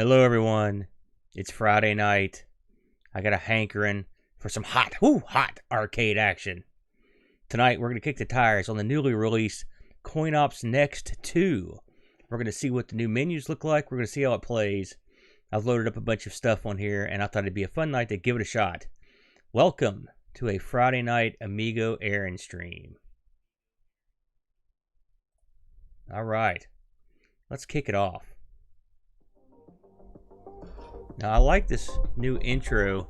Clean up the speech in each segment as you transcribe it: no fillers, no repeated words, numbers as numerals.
Hello, everyone. It's Friday night. I got a hankering for some hot arcade action. Tonight, we're going to kick the tires on the newly released Coinops Next 2. We're going to see what the new menus look like. We're going to see how it plays. I've loaded up a bunch of stuff on here, and I thought it'd be a fun night to give it a shot. Welcome to a Friday night Amigo Aaron stream. All right. Let's kick it off. Now, I like this new intro.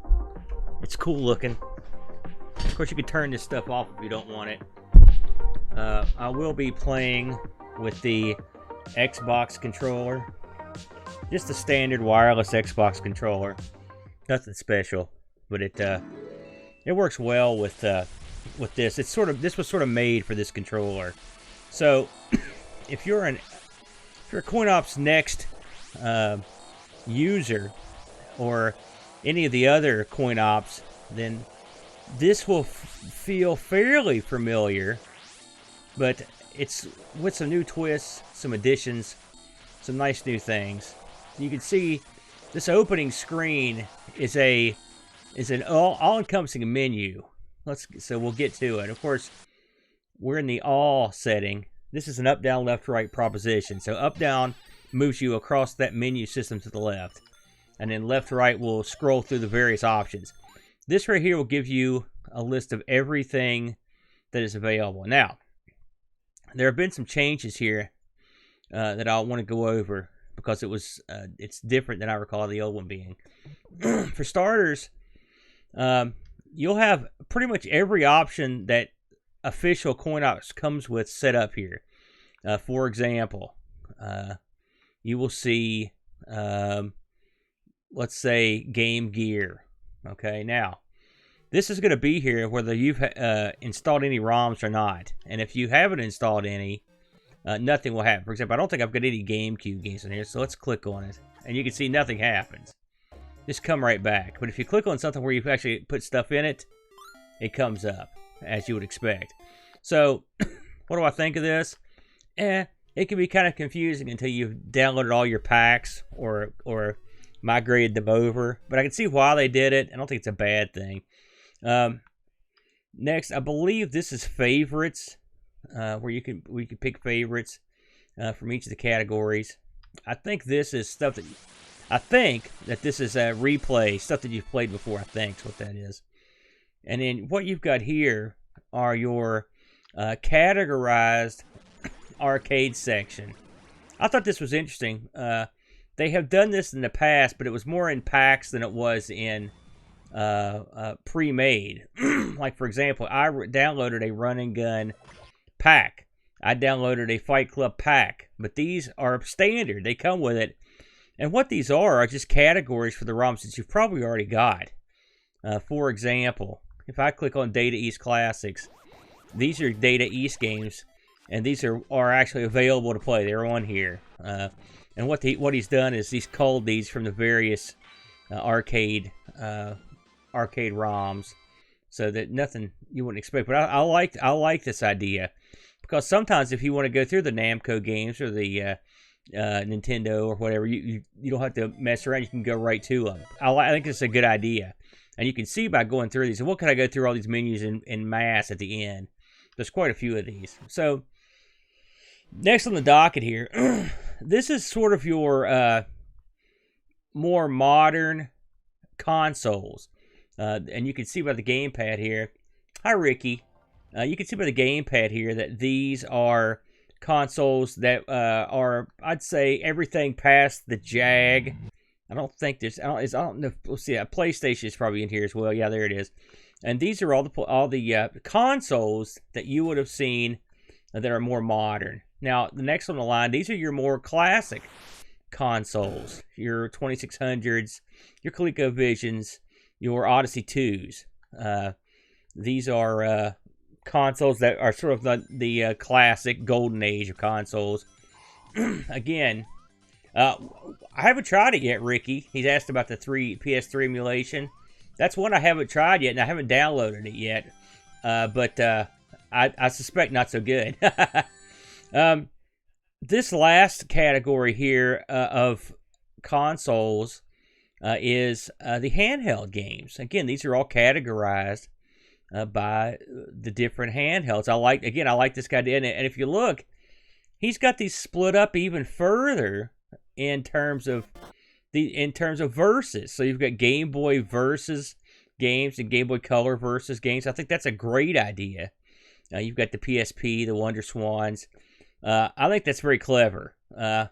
It's cool looking. Of course, you can turn this stuff off if you don't want it. I will be playing with the Xbox controller. Just a standard wireless Xbox controller. Nothing special, but it works well with this. This was sort of made for this controller. So, if you're a Coinops Next user, or any of the other Coinops, then this will feel fairly familiar, but it's with some new twists, some additions, some nice new things. You can see this opening screen is an all-encompassing menu. So we'll get to it. Of course, we're in the all setting. This is an up, down, left, right proposition. So up, down moves you across that menu system to the left. And then left, right will scroll through the various options. This right here will give you a list of everything that is available. Now, there have been some changes here that I want to go over because it's different than I recall the old one being. For starters, you'll have pretty much every option that official Coinops comes with set up here. For example, you will see... let's say Game Gear. Okay, now this is going to be here whether you've installed any ROMs or not. And if you haven't installed any, nothing will happen. For example, I don't think I've got any GameCube games in here, so let's click on it. And you can see nothing happens. Just come right back. But if you click on something where you've actually put stuff in it, it comes up, as you would expect. So, what do I think of this? It can be kind of confusing until you've downloaded all your packs or migrated them over, but I can see why they did it. I don't think it's a bad thing. Next, I believe this is favorites, where we can pick favorites from each of the categories. I think this is stuff that this is a replay, stuff that you've played before. I think is what that is. And then what you've got here are your categorized arcade section. I thought this was interesting. They have done this in the past, but it was more in packs than it was in pre-made. Like, for example, I downloaded a run and gun pack. I downloaded a Fight Club pack. But these are standard. They come with it. And what these are just categories for the ROMs that you've probably already got. For example, if I click on Data East Classics, these are Data East games. And these are actually available to play. They're on here. And what he's done is he's culled these from the various arcade ROMs, so that nothing you wouldn't expect. But I like this idea, because sometimes if you want to go through the Namco games or the Nintendo or whatever, you don't have to mess around. You can go right to them. I think it's a good idea, and you can see by going through these. And what can I go through all these menus in mass at the end? There's quite a few of these. So next on the docket here. This is sort of your more modern consoles. And you can see by the gamepad here. Hi, Ricky. You can see by the gamepad here that these are consoles that are, I'd say, everything past the Jag. I don't know. Let's see. PlayStation is probably in here as well. Yeah, there it is. And these are all the consoles that you would have seen that are more modern. Now, the next on the line, these are your more classic consoles. Your 2600s, your ColecoVisions, your Odyssey 2s. These are consoles that are sort of the classic golden age of consoles. Again, I haven't tried it yet, Ricky. He's asked about the PS3 emulation. That's one I haven't tried yet, and I haven't downloaded it yet. But I suspect not so good. This last category here of consoles is the handheld games. Again, these are all categorized by the different handhelds. I like this guy, and if you look, he's got these split up even further in terms of versus. So you've got Game Boy versus games and Game Boy Color versus games. I think that's a great idea. You've got the PSP, the Wonder Swans. I think that's very clever. I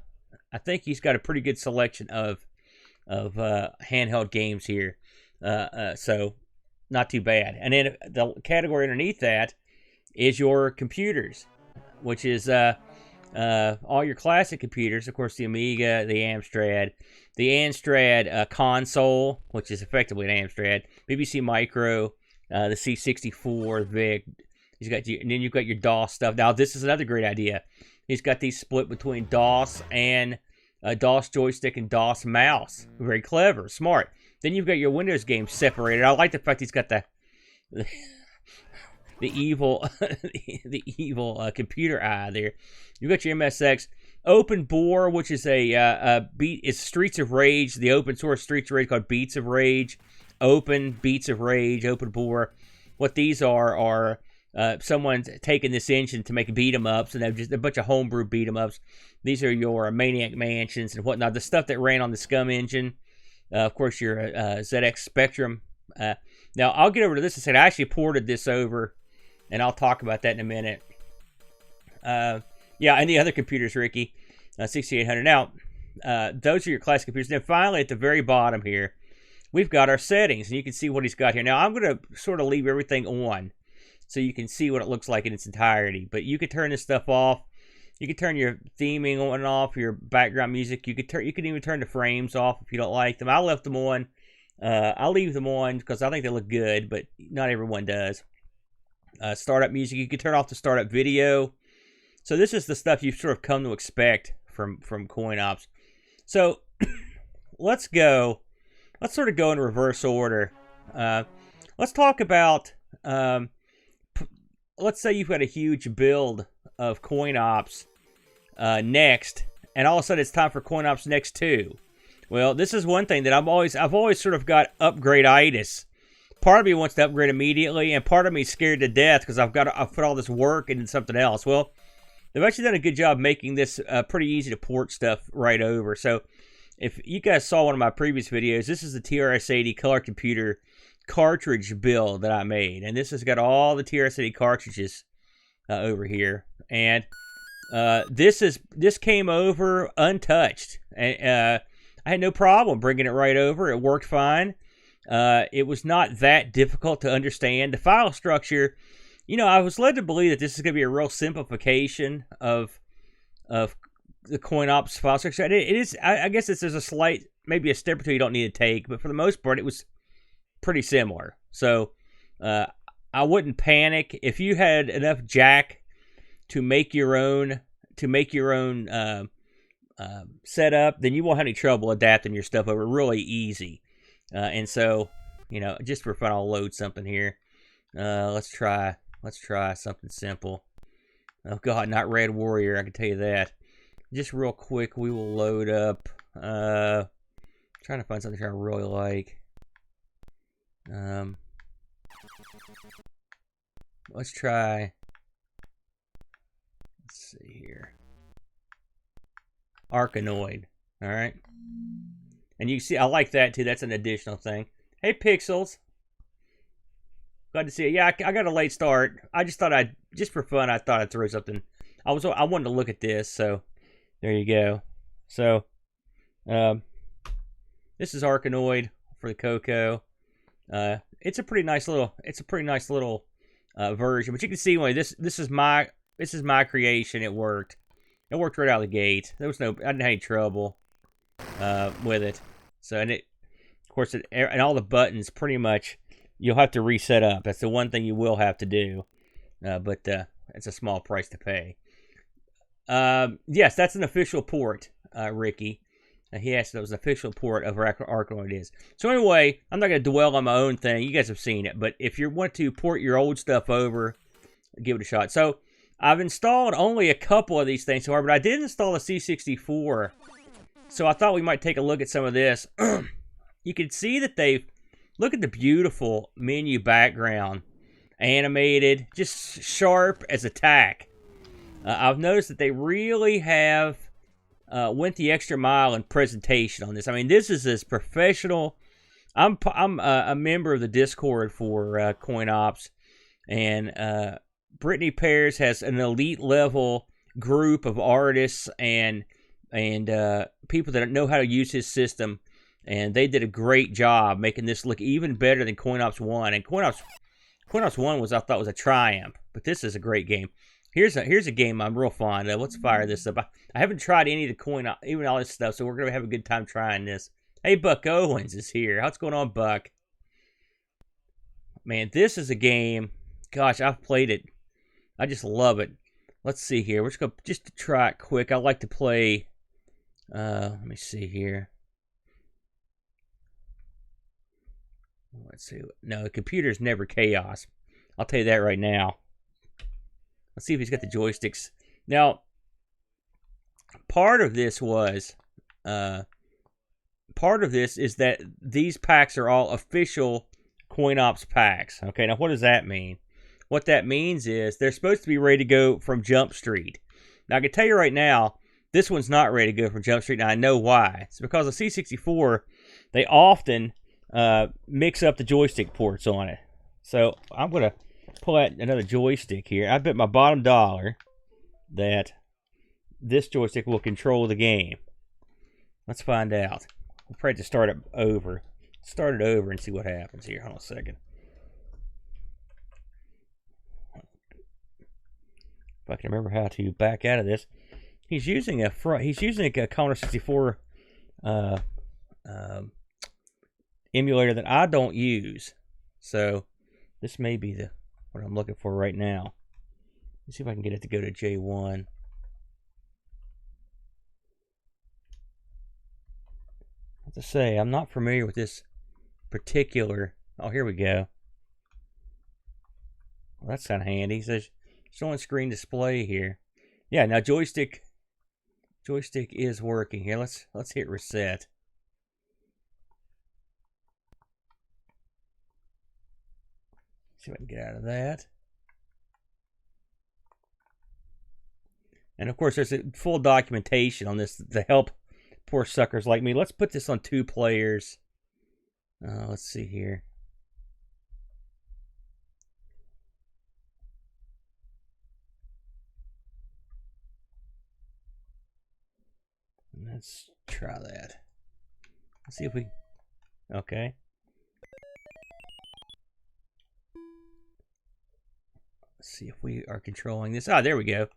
think he's got a pretty good selection of handheld games here. So not too bad. And then the category underneath that is your computers, which is all your classic computers. Of course, the Amiga, the Amstrad console, which is effectively an Amstrad, BBC Micro, the C64, VIC. And then you've got your DOS stuff. Now, this is another great idea. He's got these split between DOS and DOS joystick and DOS mouse. Very clever, smart. Then you've got your Windows games separated. I like the fact he's got the evil computer eye there. You've got your MSX Open Bore, which is is Streets of Rage, the open source Streets of Rage called Beats of Rage. Beats of Rage, Open Bore. What these are someone's taken this engine to make beat 'em ups, and they're just a bunch of homebrew beat 'em ups. These are your Maniac Mansions and whatnot, the stuff that ran on the Scum engine. Of course, your ZX Spectrum. Now, I'll get over to this and say I actually ported this over, and I'll talk about that in a minute. Yeah, and the other computers, Ricky, 6800. Now, those are your classic computers. Then finally, at the very bottom here, we've got our settings, and you can see what he's got here. Now, I'm going to sort of leave everything on so you can see what it looks like in its entirety. But you could turn this stuff off. You could turn your theming on and off, your background music. You could even turn the frames off if you don't like them. I left them on. I'll leave them on because I think they look good, but not everyone does. Startup music. You could turn off the startup video. So this is the stuff you've sort of come to expect from Coinops. So let's go. Let's sort of go in reverse order. Let's talk about. Let's say you've got a huge build of Coinops Next, and all of a sudden it's time for Coinops Next 2. Well, this is one thing that I've always sort of got upgrade-itis. Part of me wants to upgrade immediately, and part of me is scared to death because I've put all this work into something else. Well, they've actually done a good job making this pretty easy to port stuff right over. So if you guys saw one of my previous videos, this is the TRS-80 color computer cartridge build that I made, and this has got all the TRS-80 cartridges over here, and this came over untouched, and I had no problem bringing it right over. It worked fine. It was not that difficult to understand. The file structure, I was led to believe that this is going to be a real simplification of the Coinops file structure. It is. I guess there's a slight, maybe a step or two you don't need to take, but for the most part, it was pretty similar. So I wouldn't panic if you had enough jack to make your own setup. Then you won't have any trouble adapting your stuff over. Really easy. And so, just for fun, I'll load something here. Let's try something simple. Oh God, not Red Warrior. I can tell you that. Just real quick, we will load up. Trying to find something I really like. Let's try. Let's see here. Arkanoid. All right. And you see, I like that too. That's an additional thing. Hey, Pixels. Glad to see you. Yeah, I got a late start. I just thought just for fun, I thought I'd throw something. I wanted to look at this, so there you go. So, this is Arkanoid for the Coco. It's a pretty nice little version, but you can see this is my creation. It worked right out of the gate. I didn't have any trouble with it. So, and of course, and all the buttons pretty much you'll have to reset up. That's the one thing you will have to do, but it's a small price to pay. Yes, that's an official port, Ricky. Yes, that was an official port of Arkanoid is. So anyway, I'm not going to dwell on my own thing. You guys have seen it. But if you want to port your old stuff over, give it a shot. So I've installed only a couple of these things so far, but I did install a C64 So I thought we might take a look at some of this. You can see that look at the beautiful menu background. Animated, just sharp as a tack. I've noticed that they really have went the extra mile in presentation on this. I mean, this is as professional. I'm a member of the Discord for Coinops, and Brittany Pears has an elite level group of artists and people that know how to use his system, and they did a great job making this look even better than Coinops 1. And Coinops 1 I thought was a triumph, but this is a great game. Here's a game I'm real fond of. Let's fire this up. I haven't tried any of the Coinops, even all this stuff, so we're gonna have a good time trying this. Hey, Buck Owens is here. How's going on, Buck? Man, this is a game. Gosh, I've played it. I just love it. Let's see here. We're just to try it quick. I like to play. Let me see here. Let's see. No, the computer's never chaos. I'll tell you that right now. Let's see if he's got the joysticks. Now, part of this is that these packs are all official Coinops packs. Okay, now what does that mean? What that means is they're supposed to be ready to go from Jump Street. Now, I can tell you right now, this one's not ready to go from Jump Street, and I know why. It's because the C64, they often mix up the joystick ports on it. So I'm going to pull out another joystick here. I bet my bottom dollar that this joystick will control the game. Let's find out. We'll probably just start it over. Start it over and see what happens here. Hold on a second. If I can remember how to back out of this. He's using a Commodore 64 emulator that I don't use. So this may be what I'm looking for right now. Let's see if I can get it to go to J1. I have to say, I'm not familiar with this particular. Oh, here we go. Well, that's kind of handy. It says showing screen display here. Yeah, now joystick is working here. Let's hit reset. See if I can get out of that. And of course, there's a full documentation on this to help poor suckers like me. Let's put this on 2 players. Let's see here. Let's try that. Let's see if we... Okay. Let's see if we are controlling this. Ah, there we go.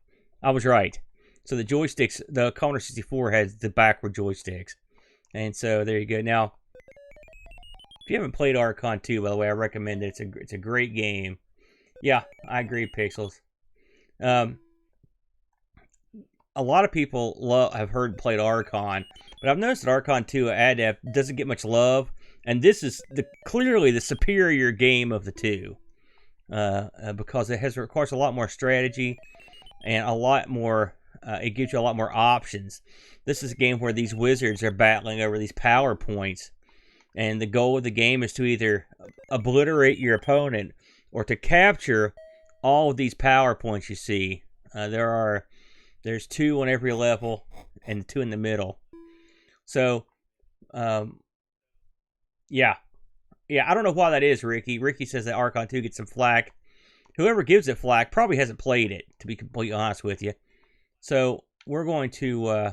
I was right. So the joysticks, the Commodore 64 has the backward joysticks. And so there you go. Now, if you haven't played Archon 2, by the way, I recommend it. It's a great game. Yeah, I agree, Pixels. A lot of people have heard played Archon, but I've noticed that Archon 2 Adept doesn't get much love, and this is clearly the superior game of the two, because it requires a lot more strategy and a lot more. It gives you a lot more options. This is a game where these wizards are battling over these power points, and the goal of the game is to either obliterate your opponent or to capture all of these power points you see. There's 2 on every level and 2 in the middle. So, yeah, I don't know why that is, Ricky. Ricky says that Archon 2 gets some flack. Whoever gives it flack probably hasn't played it, to be completely honest with you. So, we're going to,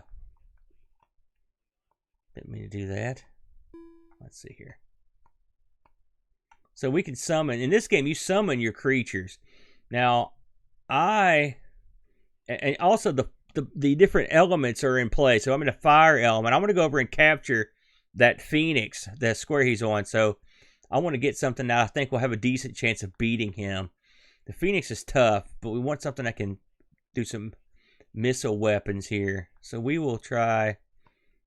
didn't mean to do that. Let's see here. So we can summon, in this game, you summon your creatures. Now, and also the different elements are in play. So I'm in a fire element. I'm going to go over and capture that Phoenix, the square he's on. So I want to get something that I think will have a decent chance of beating him. The Phoenix is tough, but we want something that can do some missile weapons here. So we will try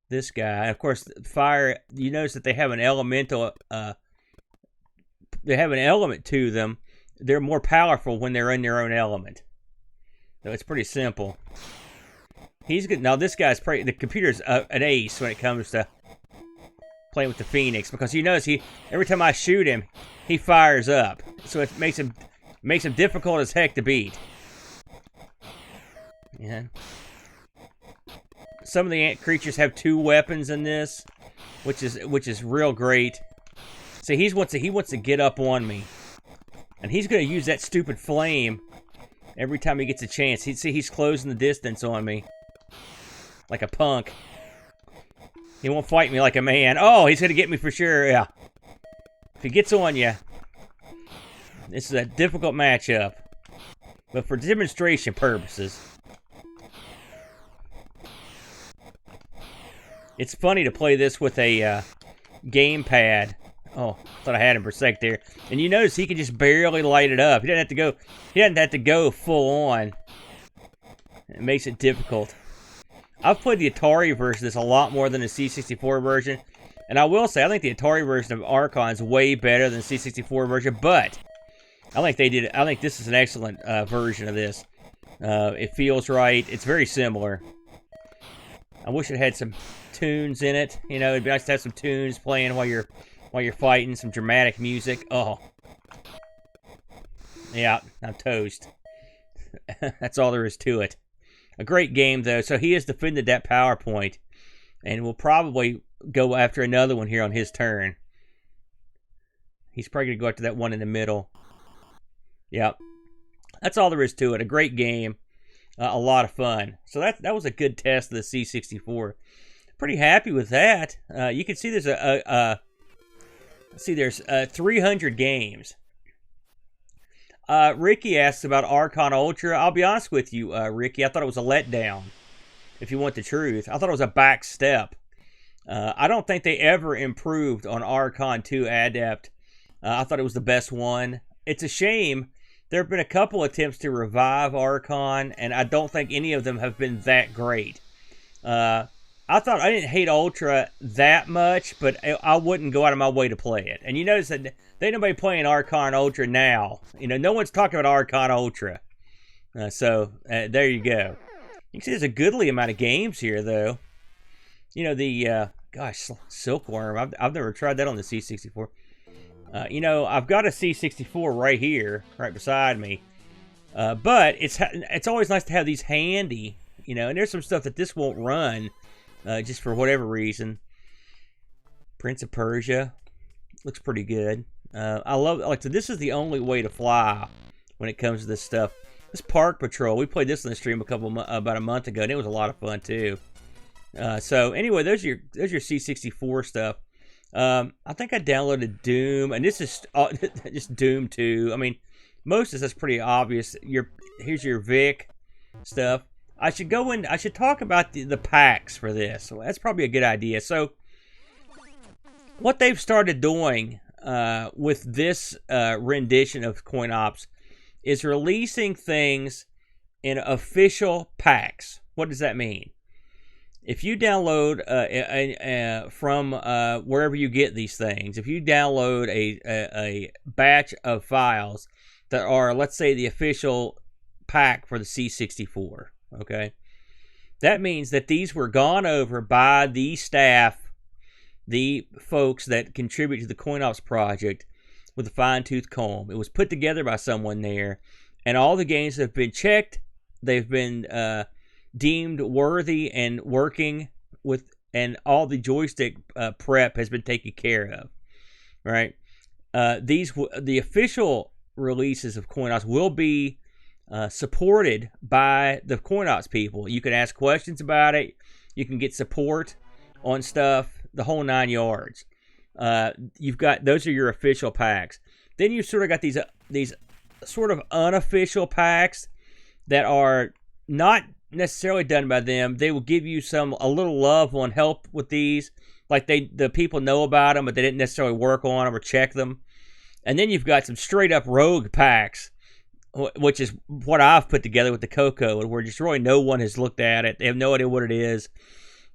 this guy. Of course, fire, you notice that they have an elemental, they have an element to them. They're more powerful when they're in their own element. So it's pretty simple. He's good. Now this guy's probably the computer's an ace when it comes to playing with the Phoenix, because you notice every time I shoot him, he fires up, so it makes him difficult as heck to beat. Yeah. Some of the ant creatures have 2 weapons in this, which is real great. See, he wants to get up on me, and he's going to use that stupid flame every time he gets a chance. He's closing the distance on me like a punk. He won't fight me like a man. Oh, he's going to get me for sure. Yeah. If he gets on you, this is a difficult matchup, but for demonstration purposes. It's funny to play this with a gamepad. Oh, thought I had him for a sec there. And you notice he can just barely light it up. He doesn't have to go full on. It makes it difficult. I've played the Atari version of this a lot more than the C64 version. And I will say, I think the Atari version of Archon is way better than the C64 version, but I think this is an excellent version of this. It feels right. It's very similar. I wish it had some tunes in it. You know, it'd be nice to have some tunes playing while you're fighting, some dramatic music. Oh. Yeah, I'm toast. That's all there is to it. A great game, though. So he has defended that PowerPoint, and will probably go after another one here on his turn. He's probably going to go after that one in the middle. Yep. That's all there is to it. A great game. A lot of fun. So that was a good test of the C64. Pretty happy with that. You can see there's 300 games. Ricky asks about Archon Ultra. I'll be honest with you, Ricky. I thought it was a letdown, if you want the truth. I thought it was a back step. I don't think they ever improved on Archon 2 Adept. I thought it was the best one. It's a shame. There have been a couple attempts to revive Archon, and I don't think any of them have been that great. I didn't hate Ultra that much, but I wouldn't go out of my way to play it. And you notice that there ain't nobody playing Archon Ultra now. You know, no one's talking about Archon Ultra. So there you go. You can see there's a goodly amount of games here, though. You know, the, Silkworm. I've never tried that on the C64. You know, I've got a C64 right here, right beside me. But it's always nice to have these handy, you know. And there's some stuff that this won't run, just for whatever reason. Prince of Persia looks pretty good. I love, so this is the only way to fly when it comes to this stuff. This Park Patrol, we played this on the stream about a month ago, and it was a lot of fun too. So anyway, there's your C64 stuff. I think I downloaded Doom, and this is just Doom 2. I mean, most of this is pretty obvious. Here's your Vic stuff. I should talk about the packs for this. So that's probably a good idea. So what they've started doing with this rendition of Coinops is releasing things in official packs. What does that mean? If you download from wherever you get these things, if you download a batch of files that are, let's say, the official pack for the C64, okay, that means that these were gone over by the staff, the folks that contribute to the Coinops project, with a fine-tooth comb. It was put together by someone there, and all the games have been checked. They've been deemed worthy and working with, and all the joystick prep has been taken care of. Right? The official releases of Coinops will be supported by the Coinops people. You can ask questions about it. You can get support on stuff, the whole 9 yards. You've got, those are your official packs. Then you've sort of got these sort of unofficial packs that are not necessarily done by them. They will give you a little love on help with these, like the people know about them, but they didn't necessarily work on them or check them. And then you've got some straight up rogue packs, which is what I've put together with the Coco, where just really no one has looked at it. They have no idea what it is,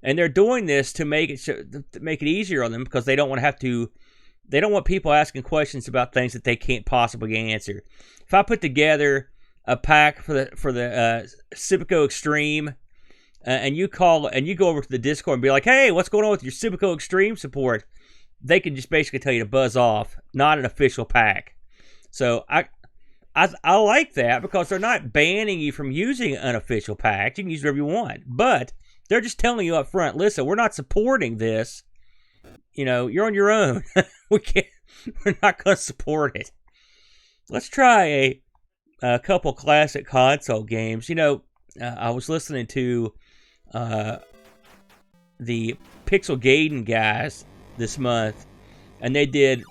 and they're doing this to make it easier on them, because they don't want people asking questions about things that they can't possibly answer. If I put together a pack for the Civico Extreme, and you call and you go over to the Discord and be like, "Hey, what's going on with your Civico Extreme support?" They can just basically tell you to buzz off. Not an official pack. So I like that because they're not banning you from using unofficial packs. You can use whatever you want, but they're just telling you up front, listen, we're not supporting this. You know, you're on your own. We're not going to support it. Let's try a couple classic console games. You know, I was listening to the Pixel Gaiden guys this month, and they did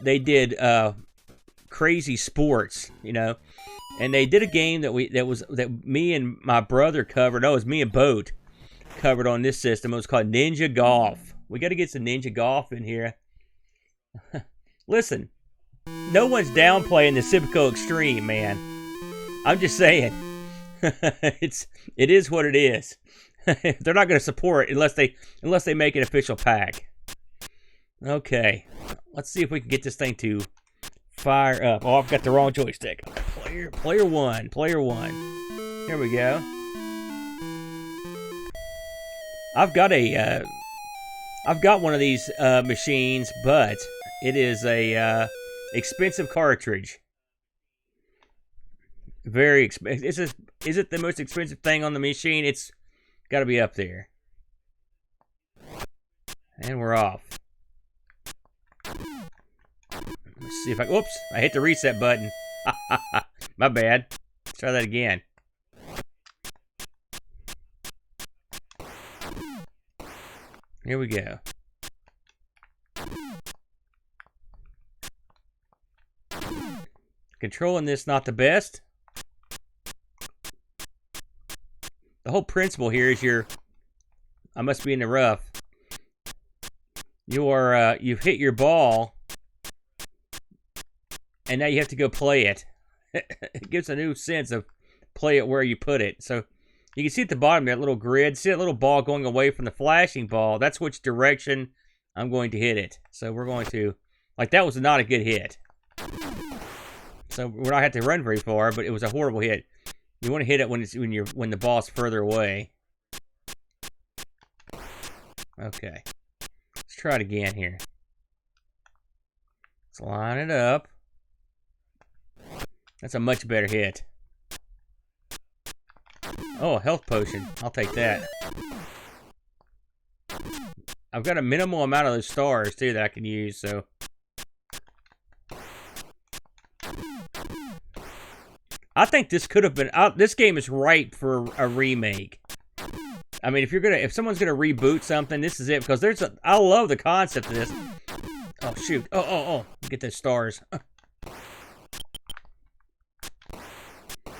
Crazy Sports, you know, and they did a game that me and my brother covered. Oh, it was me and Boat covered on this system. It was called Ninja Golf. We got to get some Ninja Golf in here. Listen, no one's downplaying the Civico Extreme, man. I'm just saying, it is what it is. They're not going to support it unless they make an official pack. Okay, let's see if we can get this thing to fire up. Oh, I've got the wrong joystick. Player one. Here we go. I've got one of these machines, but it is a expensive cartridge. Very expensive. Is it the most expensive thing on the machine? It's got to be up there. And we're off. Let's see if whoops, I hit the reset button. My bad. Let's try that again. Here we go. Controlling this not the best. The whole principle here is I must be in the rough. You've hit your ball, and now you have to go play it. It gives a new sense of play it where you put it. So you can see at the bottom that little grid. See that little ball going away from the flashing ball? That's which direction I'm going to hit it. So we're going to, like, that was not a good hit. So we don't have to run very far, but it was a horrible hit. You want to hit it when the ball's further away. Okay. Let's try it again here. Let's line it up. That's a much better hit. Oh, a health potion. I'll take that. I've got a minimal amount of those stars, too, that I can use, so. I think this could have been. This game is ripe for a remake. I mean, if someone's gonna reboot something, this is it, because I love the concept of this. Oh shoot! Oh! Get those stars.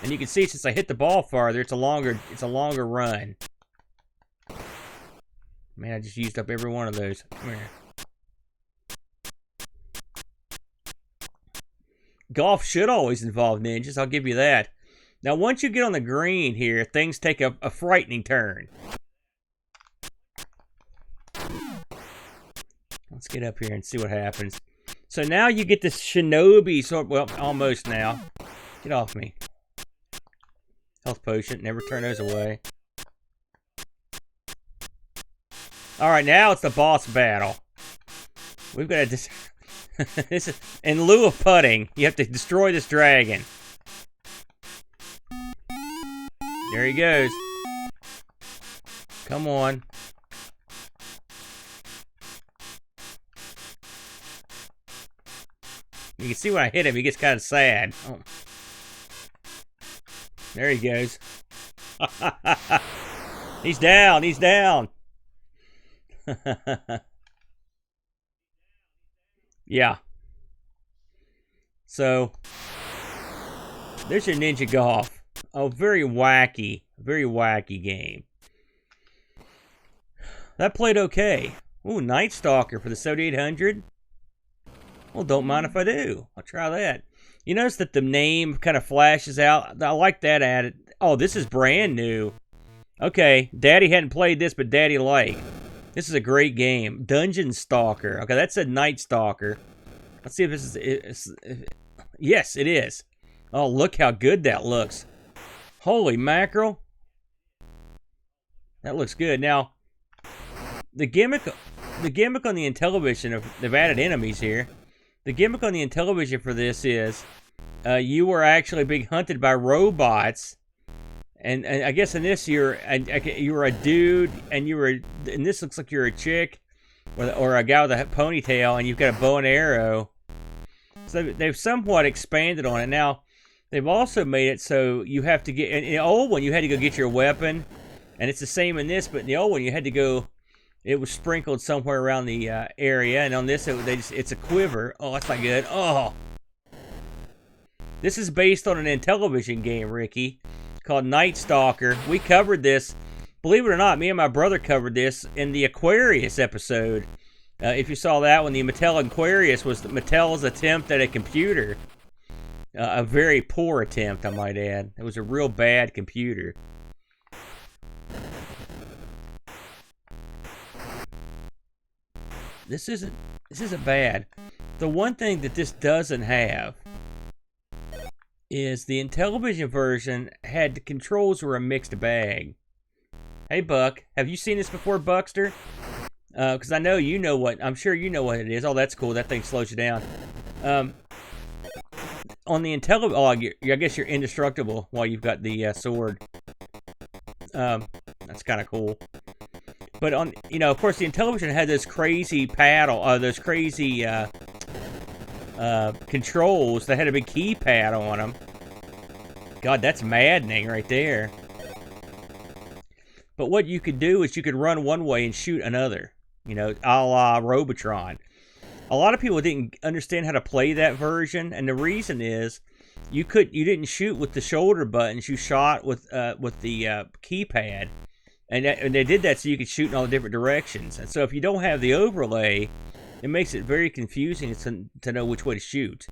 And you can see since I hit the ball farther, it's a longer run. Man, I just used up every one of those. Come here. Golf should always involve ninjas, I'll give you that. Now, once you get on the green here, things take a frightening turn. Let's get up here and see what happens. So now you get this shinobi sort, well, almost now. Get off me. Health potion, never turn those away. Alright, now it's the boss battle. We've got to this is, in lieu of putting, you have to destroy this dragon. There he goes. Come on. You can see when I hit him, he gets kind of sad. Oh. There he goes. He's down. He's down. Yeah. So, there's your Ninja Golf. Oh, very wacky game. That played okay. Ooh, Night Stalker for the 7800. Well, don't mind if I do. I'll try that. You notice that the name kind of flashes out. I like that added. Oh, this is brand new. Okay, Daddy hadn't played this, but Daddy liked. This is a great game. Dungeon Stalker. Okay, that said Night Stalker. Let's see if this is... yes, it is. Oh, look how good that looks. Holy mackerel. That looks good. Now, the gimmick on the Intellivision, they've added enemies here. The gimmick on the Intellivision for this is you were actually being hunted by robots. And I guess in this you were a dude, and this looks like you're a chick, or a guy with a ponytail, and you've got a bow and arrow. So they've somewhat expanded on it. Now, they've also made it so you have to get, in the old one you had to go get your weapon, and it's the same in this, but in the old one you had to go, it was sprinkled somewhere around the area, and on this it's a quiver. Oh, that's not good. Oh. This is based on an Intellivision game, Ricky, called Night Stalker. We covered this, believe it or not, me and my brother covered this in the Aquarius episode. If you saw that one, the Mattel Aquarius was Mattel's attempt at a computer. A very poor attempt, I might add. It was a real bad computer. This isn't bad. The one thing that this doesn't have is the Intellivision version had the controls were a mixed bag. Hey Buck, have you seen this before, Buckster? Because I know you know what. I'm sure you know what it is. Oh, that's cool. That thing slows you down. On the Intellivision, I guess you're indestructible while you've got the sword. That's kind of cool. But on, of course, the Intellivision had this crazy paddle, those crazy controls that had a big keypad on them. God, that's maddening right there. But what you could do is you could run one way and shoot another, a la Robotron. A lot of people didn't understand how to play that version, and the reason is you didn't shoot with the shoulder buttons. You shot with the keypad, and they did that so you could shoot in all the different directions. And so if you don't have the overlay, it makes it very confusing to know which way to shoot.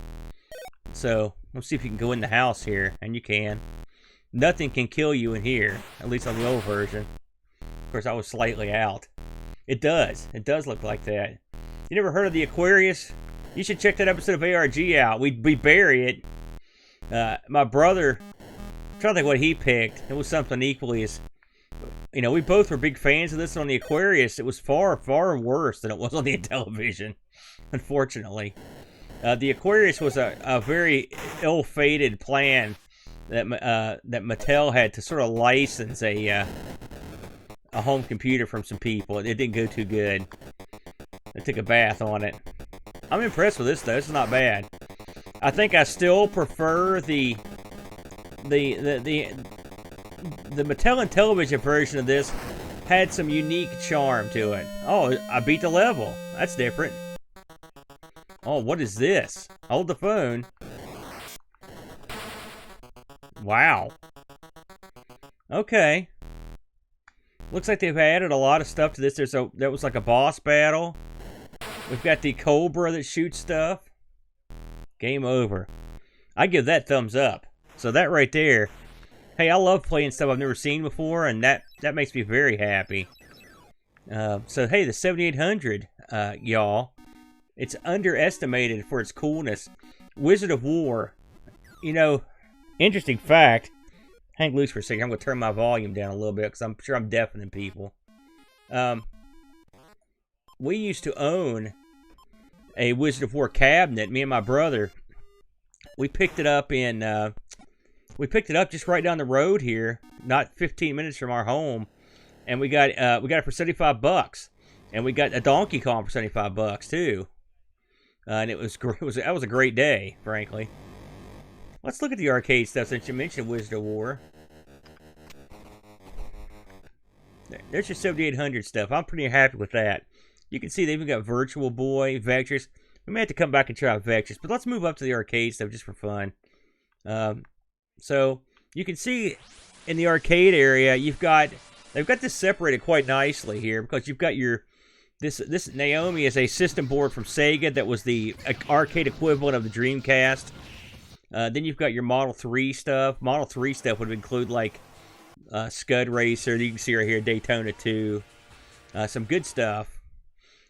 So let's see if you can go in the house here, and you can. Nothing can kill you in here, at least on the old version. Of course, I was slightly out. It does look like that. You never heard of the Aquarius? You should check that episode of ARG out. We bury it. My brother, I'm trying to think what he picked. It was something equally as, we both were big fans of this. On the Aquarius, it was far, far worse than it was on the Intellivision, unfortunately. The Aquarius was a very ill-fated plan that Mattel had to sort of license a home computer from some people. It didn't go too good. I took a bath on it. I'm impressed with this though. It's not bad. I think I still prefer the Mattel Intellivision version of this. Had some unique charm to it. Oh, I beat the level. That's different. Oh, what is this? Hold the phone. Wow. Okay. Looks like they've added a lot of stuff to this. That was like a boss battle. We've got the Cobra that shoots stuff. Game over. I give that thumbs up. So that right there. Hey, I love playing stuff I've never seen before, and that makes me very happy. So hey, the 7800, y'all. It's underestimated for its coolness. Wizard of War. Interesting fact. Hang loose for a second. I'm going to turn my volume down a little bit because I'm sure I'm deafening people. We used to own a Wizard of War cabinet. Me and my brother. We picked it up just right down the road here, not 15 minutes from our home, and we got it for $75, and we got a Donkey Kong for $75 too. And that was a great day, frankly. Let's look at the arcade stuff since you mentioned Wizard of War. There's your 7800 stuff. I'm pretty happy with that. You can see they even got Virtual Boy, Vectors. We may have to come back and try out Vectors, but let's move up to the arcade stuff just for fun. So you can see in the arcade area, they've got this separated quite nicely here because you've got this Naomi is a system board from Sega that was the arcade equivalent of the Dreamcast. Then you've got your Model 3 stuff. Model 3 stuff would include like Scud Racer. You can see right here Daytona 2. Some good stuff.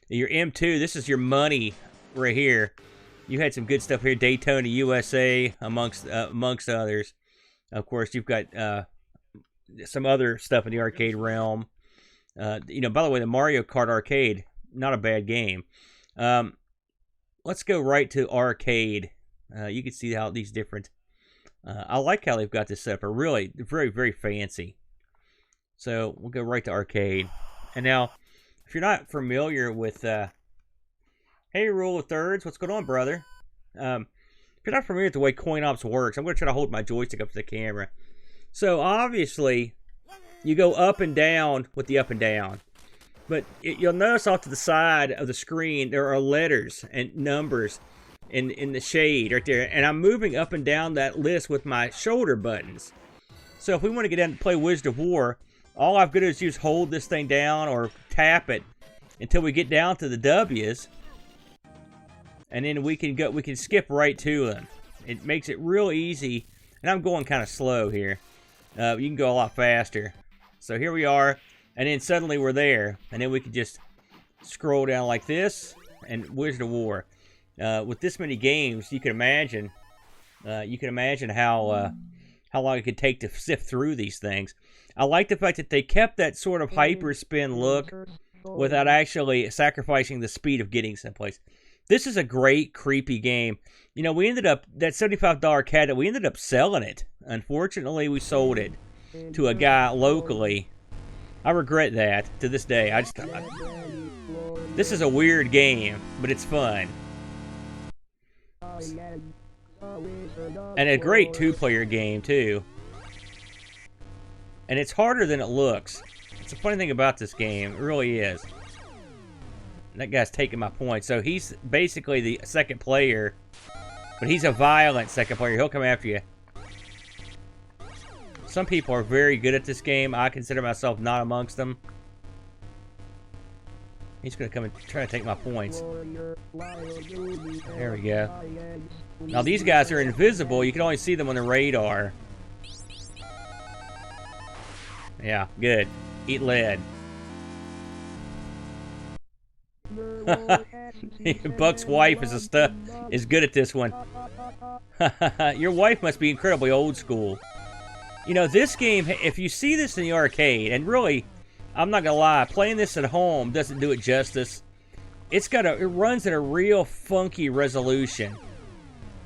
Your M2, this is your money right here. You had some good stuff here. Daytona USA amongst others. Of course, you've got some other stuff in the arcade realm. You know, by the way, the Mario Kart Arcade, not a bad game. Let's go right to Arcade. You can see how these different... I like how they've got this set up. Really, very, very fancy. So we'll go right to Arcade. And now, if you're not familiar with... hey, Rule of Thirds, what's going on, brother? If you're not familiar with the way Coinops works, I'm going to try to hold my joystick up to the camera. So, obviously, you go up and down with the up and down. But you'll notice off to the side of the screen, there are letters and numbers in the shade right there. And I'm moving up and down that list with my shoulder buttons. So if we want to get down to play Wizard of War, all I've got to do is just hold this thing down or tap it until we get down to the W's. And then we can skip right to them. It makes it real easy. And I'm going kind of slow here. You can go a lot faster. So here we are. And then suddenly we're there. And then we can just scroll down like this. And Wizard of War. With this many games, you can imagine how long it could take to sift through these things. I like the fact that they kept that sort of hyper-spin look without actually sacrificing the speed of getting someplace. This is a great, creepy game. You know, we ended up, that $75 cabinet, we ended up selling it. Unfortunately, we sold it to a guy locally. I regret that to this day. This is a weird game, but it's fun. And a great two-player game, too. And it's harder than it looks. It's a funny thing about this game. It really is. That guy's taking my point. So he's basically the second player. But he's a violent second player. He'll come after you. Some people are very good at this game. I consider myself not amongst them. He's going to come and try to take my points. There we go. Now these guys are invisible. You can only see them on the radar. Yeah, good. Eat lead. Buck's wife is good at this one. Your wife must be incredibly old school. You know, this game, if you see this in the arcade, and really, I'm not gonna lie, playing this at home doesn't do it justice. It runs at a real funky resolution.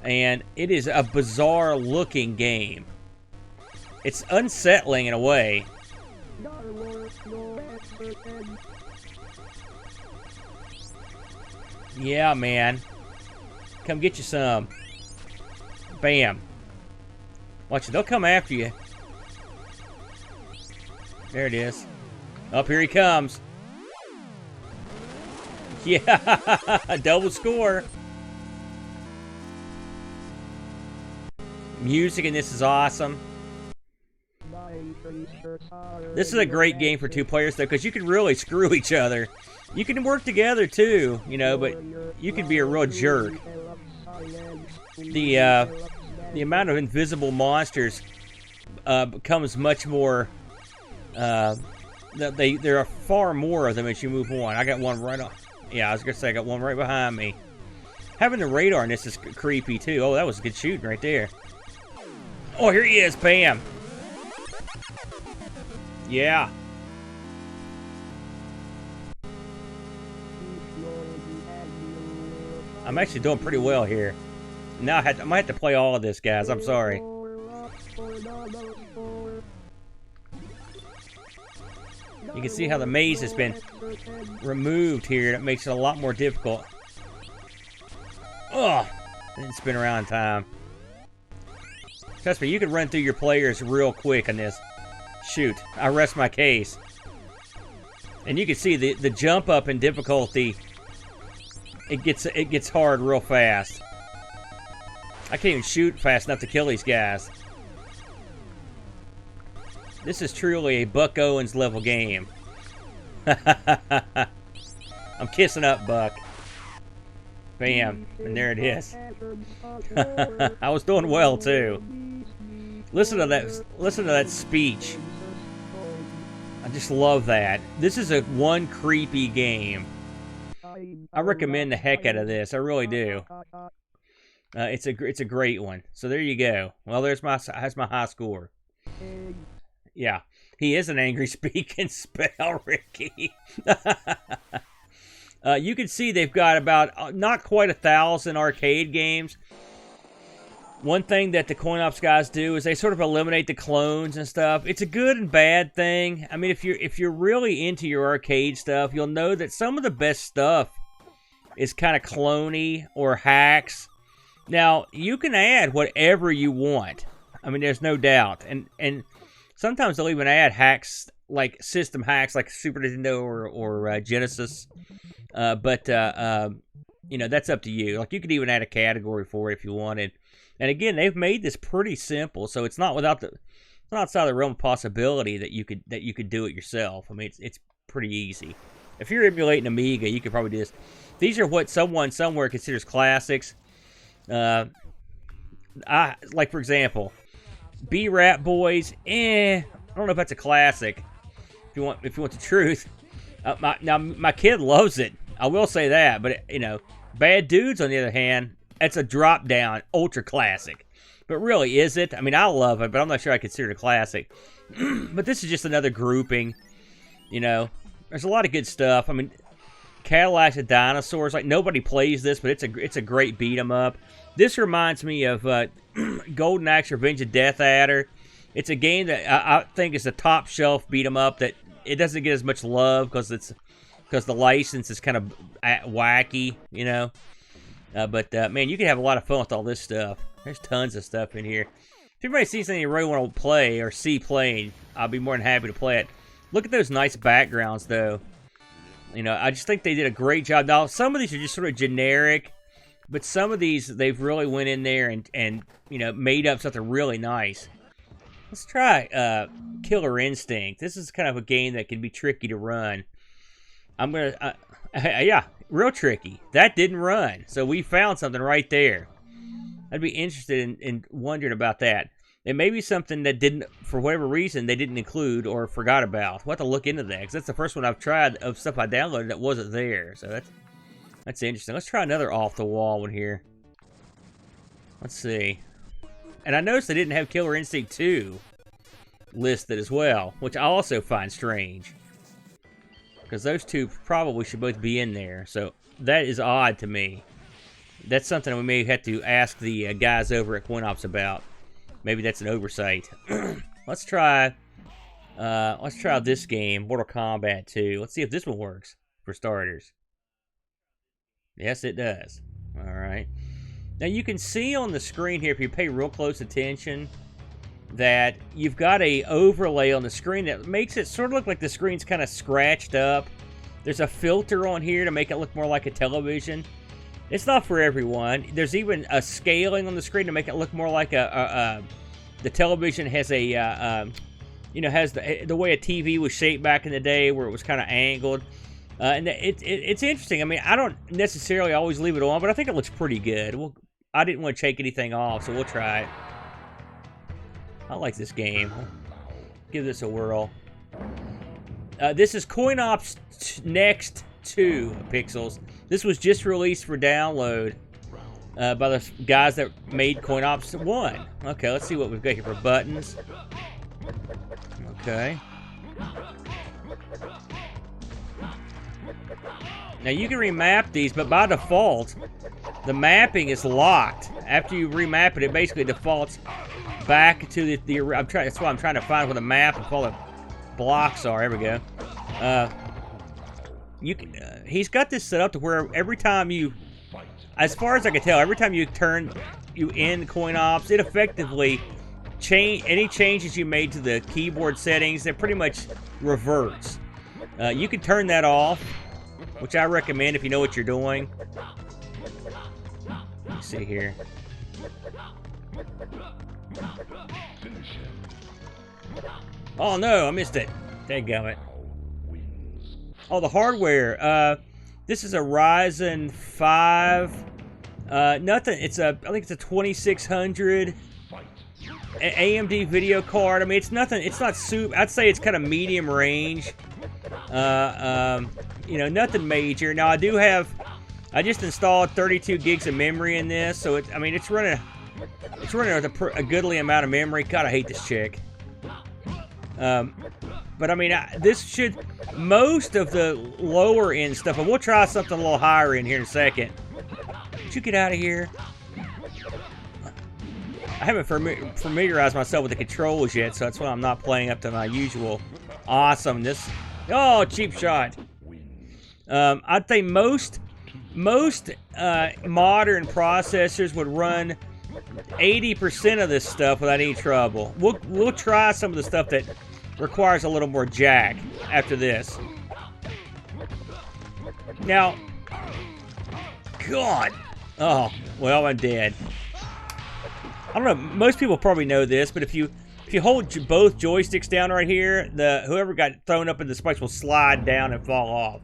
And it is a bizarre looking game. It's unsettling in a way. Yeah, man. Come get you some. Bam. Watch it. They'll come after you. There it is. Up here he comes. Yeah. Double score. Music in this is awesome. This is a great game for two players, though, because you can really screw each other. You can work together, too, you know, but you can be a real jerk. The amount of invisible monsters becomes much more... there are far more of them as you move on. I got one right off. Yeah, I was going to say I got one right behind me. Having the radar in this is creepy, too. Oh, that was a good shooting right there. Oh, here he is. Bam. Yeah. I'm actually doing pretty well here. Now I might have to play all of this, guys. I'm sorry. You can see how the maze has been removed here. That makes it a lot more difficult. Ugh. Didn't spin around in time. Trust me, you can run through your players real quick on this. Shoot, I rest my case. And you can see the jump up in difficulty. It gets hard real fast. I can't even shoot fast enough to kill these guys. This is truly a Buck Owens level game. I'm kissing up, Buck. Bam, and there it is. I was doing well too. Listen to that speech. I just love that. This is one creepy game. I recommend the heck out of this. I really do. It's a great one. So there you go. Well, that's my high score. Yeah. He is an angry speaking spell, Ricky. You can see they've got about not quite 1,000 arcade games. One thing that the Coinops guys do is they sort of eliminate the clones and stuff. It's a good and bad thing. I mean, if you're really into your arcade stuff, you'll know that some of the best stuff is kind of cloney or hacks. Now, you can add whatever you want. I mean, there's no doubt. And sometimes they'll even add hacks, like system hacks, like Super Nintendo or Genesis. But you know, that's up to you. Like, you could even add a category for it if you wanted. And again, they've made this pretty simple, so it's not outside the realm of possibility that you could do it yourself. I mean, it's pretty easy. If you're emulating Amiga, you could probably do this. These are what someone somewhere considers classics. Like, for example, B-Rap Boys. I don't know if that's a classic. If you want the truth, my kid loves it. I will say that, but you know, Bad Dudes on the other hand, that's a drop down ultra classic. But really, is it? I mean, I love it, but I'm not sure I consider it a classic. But this is just another grouping. You know, there's a lot of good stuff. I mean, Cadillacs and Dinosaurs. Like, nobody plays this, but it's a great beat 'em up. This reminds me of Golden Axe Revenge of Death Adder. It's a game that I think is a top shelf beat 'em up that it doesn't get as much love because the license is kind of wacky, you know. But man, you can have a lot of fun with all this stuff. There's tons of stuff in here. If anybody sees something you really want to play or see playing, I'll be more than happy to play it. Look at those nice backgrounds, though. You know, I just think they did a great job. Now, some of these are just sort of generic, but some of these, they've really went in there and you know, made up something really nice. Let's try Killer Instinct. This is kind of a game that can be tricky to run. I'm going to... yeah, real tricky. That didn't run. So we found something right there. I'd be interested in wondering about that. It may be something that didn't, for whatever reason, they didn't include or forgot about. We'll have to look into that, because that's the first one I've tried of stuff I downloaded that wasn't there. So that's interesting. Let's try another off-the-wall one here. Let's see. And I noticed they didn't have Killer Instinct 2 listed as well, which I also find strange. Because those two probably should both be in there. So that is odd to me. That's something we may have to ask the guys over at Coinops about. Maybe that's an oversight. Let's try this game, Mortal Kombat 2. Let's see if this one works, for starters. Yes, it does. Alright. Now you can see on the screen here, if you pay real close attention, that you've got a overlay on the screen that makes it sort of look like the screen's kind of scratched up. There's a filter on here to make it look more like a television. It's not for everyone. There's even a scaling on the screen to make it look more like the television has a you know, has the way a TV was shaped back in the day, where it was kind of angled. And it's interesting. I mean, I don't necessarily always leave it on, but I think it looks pretty good. I didn't want to take anything off, so we'll try it. I like this game. Give this a whirl. This is Coinops Next 2 Pixels. This was just released for download by the guys that made Coinops 1. Okay, let's see what we've got here for buttons. Okay. Now you can remap these, but by default, the mapping is locked. After you remap it, it basically defaults back to the that's why I'm trying to find where the map and all the blocks are. There we go. You can. He's got this set up to where every time you, as far as I can tell, every time you end Coinops, it effectively any changes you made to the keyboard settings, it pretty much reverts. You can turn that off, which I recommend if you know what you're doing. Let's see here. Oh no, I missed it. Dadgummit. Oh, the hardware. This is a Ryzen 5. Nothing. I think it's a 2600 AMD video card. I mean, it's nothing. It's not super. I'd say it's kind of medium range. You know, nothing major. Now I just installed 32 gigs of memory in this, so it's running with a goodly amount of memory. God, I hate this chick. But I mean, this should, most of the lower end stuff, and we'll try something a little higher in here in a second. Did you get out of here? I haven't familiarized myself with the controls yet, so that's why I'm not playing up to my usual awesomeness. Oh, cheap shot. I'd think most modern processors would run 80% of this stuff without any trouble. We'll try some of the stuff that requires a little more jack after this. Now, God. Oh, well, I'm dead. I don't know. Most people probably know this, but if you hold both joysticks down right here, whoever got thrown up in the spikes will slide down and fall off.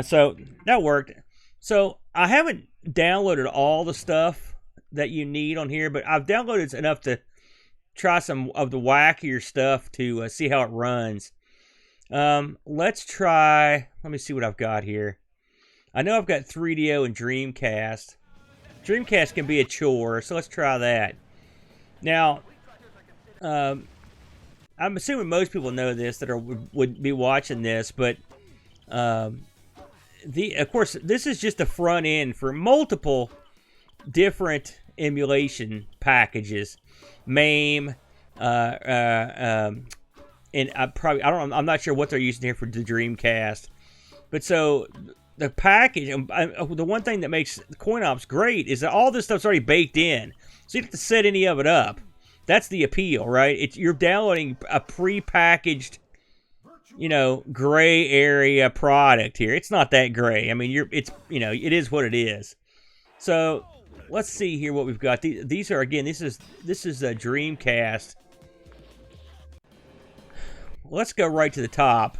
So that worked. So I haven't downloaded all the stuff that you need on here, but I've downloaded enough to try some of the wackier stuff to see how it runs. Let's try. Let me see what I've got here. I know I've got 3DO and Dreamcast. Dreamcast can be a chore, so let's try that. Now, I'm assuming most people know this that would be watching this, but of course, this is just the front end for multiple different emulation packages. MAME, and I'm not sure what they're using here for the Dreamcast, but so the package, the one thing that makes Coinops great is that all this stuff's already baked in, so you don't have to set any of it up. That's the appeal, right? You're downloading a pre-packaged, gray area product here. It's not that gray. I mean, it is what it is. So let's see here what we've got. These are, again, this is a Dreamcast. Let's go right to the top.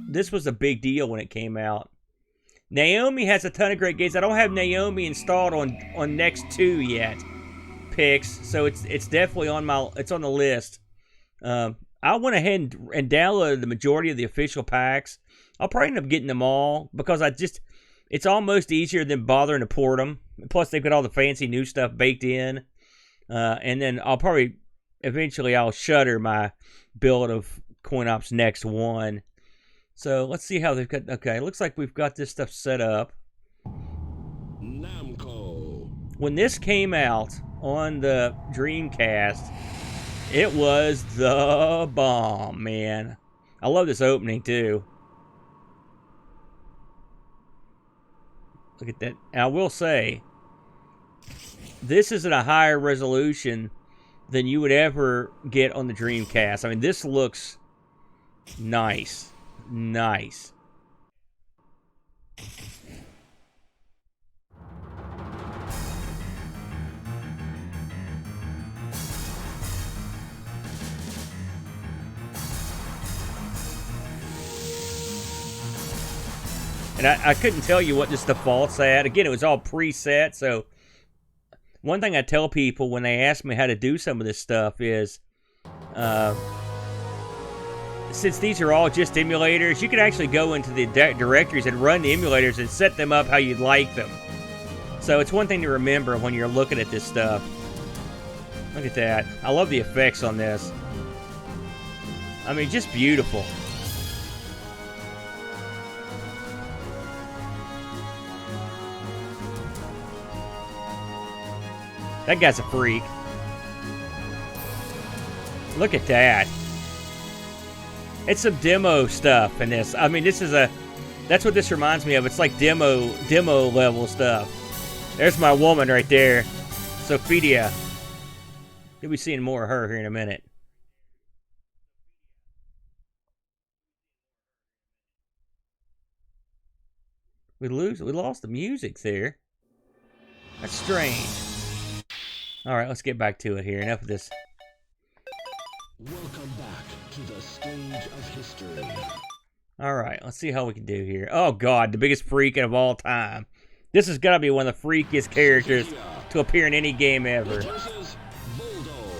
This was a big deal when it came out. Naomi has a ton of great games. I don't have Naomi installed on Next 2 yet, Pix. So it's definitely on the list. I went ahead and downloaded the majority of the official packs. I'll probably end up getting them all because it's almost easier than bothering to port them. Plus, they've got all the fancy new stuff baked in. And then eventually I'll shutter my build of Coinops Next 1. So let's see how they've got. Okay, it looks like we've got this stuff set up. Namco. When this came out on the Dreamcast, it was the bomb, man. I love this opening too. Look at that. And I will say, this is at a higher resolution than you would ever get on the Dreamcast. I mean, this looks nice. Nice. And I couldn't tell you what this default's at. Again, it was all preset, so one thing I tell people when they ask me how to do some of this stuff is, since these are all just emulators, you can actually go into the directories and run the emulators and set them up how you'd like them. So it's one thing to remember when you're looking at this stuff. Look at that. I love the effects on this. I mean, just beautiful. That guy's a freak. Look at that. It's some demo stuff in this. I mean, that's what this reminds me of. It's like demo level stuff. There's my woman right there, Sophia. You'll be seeing more of her here in a minute. We lost the music there. That's strange. All right, let's get back to it here. Enough of this. Welcome back to the stage of history. All right, let's see how we can do here. Oh God, the biggest freak of all time. This has got to be one of the freakiest characters to appear in any game ever.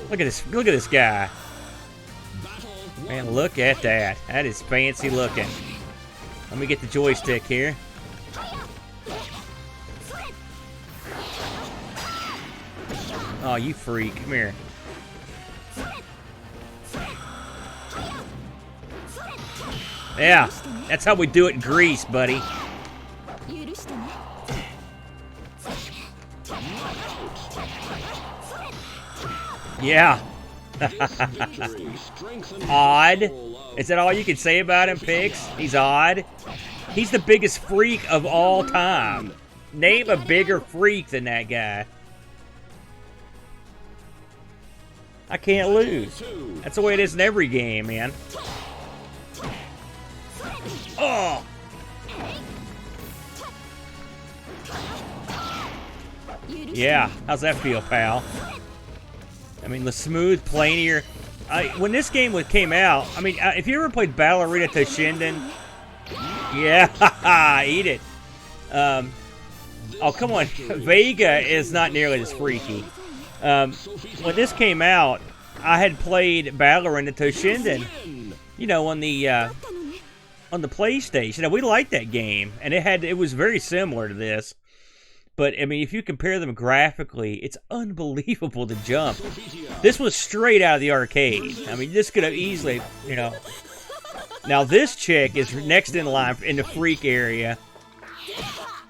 Look at this! Look at this guy. Man, look at that. That is fancy looking. Let me get the joystick here. Oh, you freak. Come here. Yeah, that's how we do it in Greece, buddy. Yeah. Odd. Is that all you can say about him, Pix? He's odd. He's the biggest freak of all time. Name a bigger freak than that guy. I can't lose. That's the way it is in every game, man. Oh! Yeah, how's that feel, pal? I mean, the smooth, plainier. When this game came out, I mean, if you ever played Ballerina Toshinden, yeah, eat it. Oh, come on. Vega is not nearly as freaky. When this came out, I had played Ballerina Toshinden, you know, on the PlayStation. And we liked that game, and it was very similar to this. But, I mean, if you compare them graphically, it's unbelievable to jump. This was straight out of the arcade. I mean, this could have easily, you know. Now, this chick is next in line in the freak area.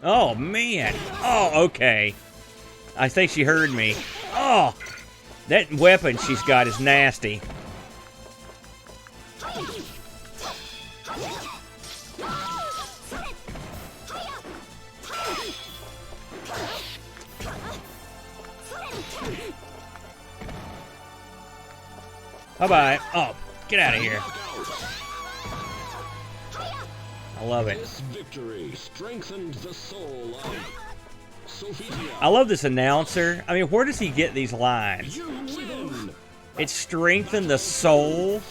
Oh, man. Oh, okay. I think she heard me. Oh, that weapon she's got is nasty. Bye-bye. Oh, get out of here. I love it. This victory strengthened the soul of Sophia. I love this announcer. I mean, where does he get these lines? It strengthened the soul.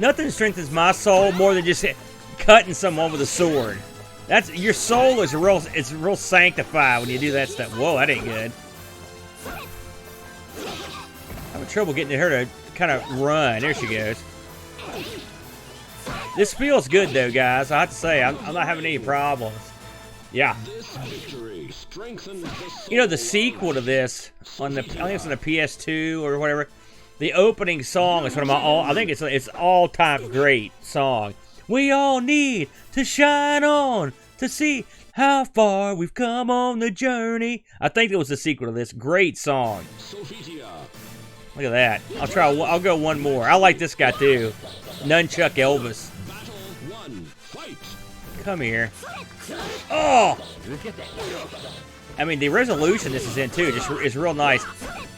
Nothing strengthens my soul more than just cutting someone with a sword. That's your soul is real sanctified when you do that stuff. Whoa, that ain't good. I'm having trouble getting her to kind of run. There she goes. This feels good though, guys. I have to say, I'm not having any problems. Yeah. You know, the sequel to this on the, I think it's on the PS2 or whatever. The opening song is one of my I think it's all-time great song. We all need to shine on to see how far we've come on the journey. I think it was the sequel to this. Great song. Look at that. I'll go one more. I like this guy too. Nunchuck Elvis. Come here. Oh! I mean, the resolution this is in too just is real nice.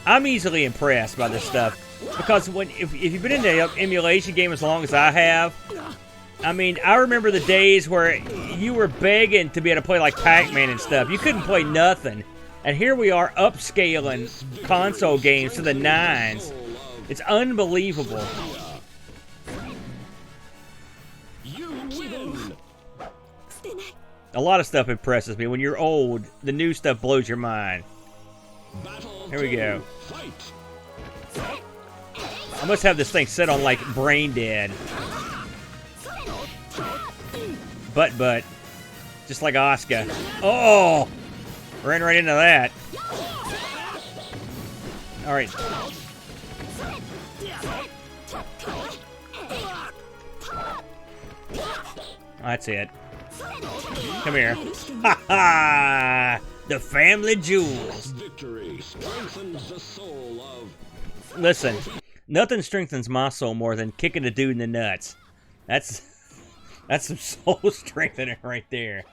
I'm easily impressed by this stuff because if you've been in the emulation game as long as I have, I mean, I remember the days where you were begging to be able to play like Pac-Man and stuff. You couldn't play nothing. And here we are upscaling console games to the nines. It's unbelievable. A lot of stuff impresses me. When you're old, the new stuff blows your mind. Here we go. I must have this thing set on like brain dead. Butt. Just like Oscar. Oh! Ran right into that. Alright. That's it. Come here. Ha ha! The family jewels. Listen, nothing strengthens my soul more than kicking a dude in the nuts. That's some soul strengthening right there.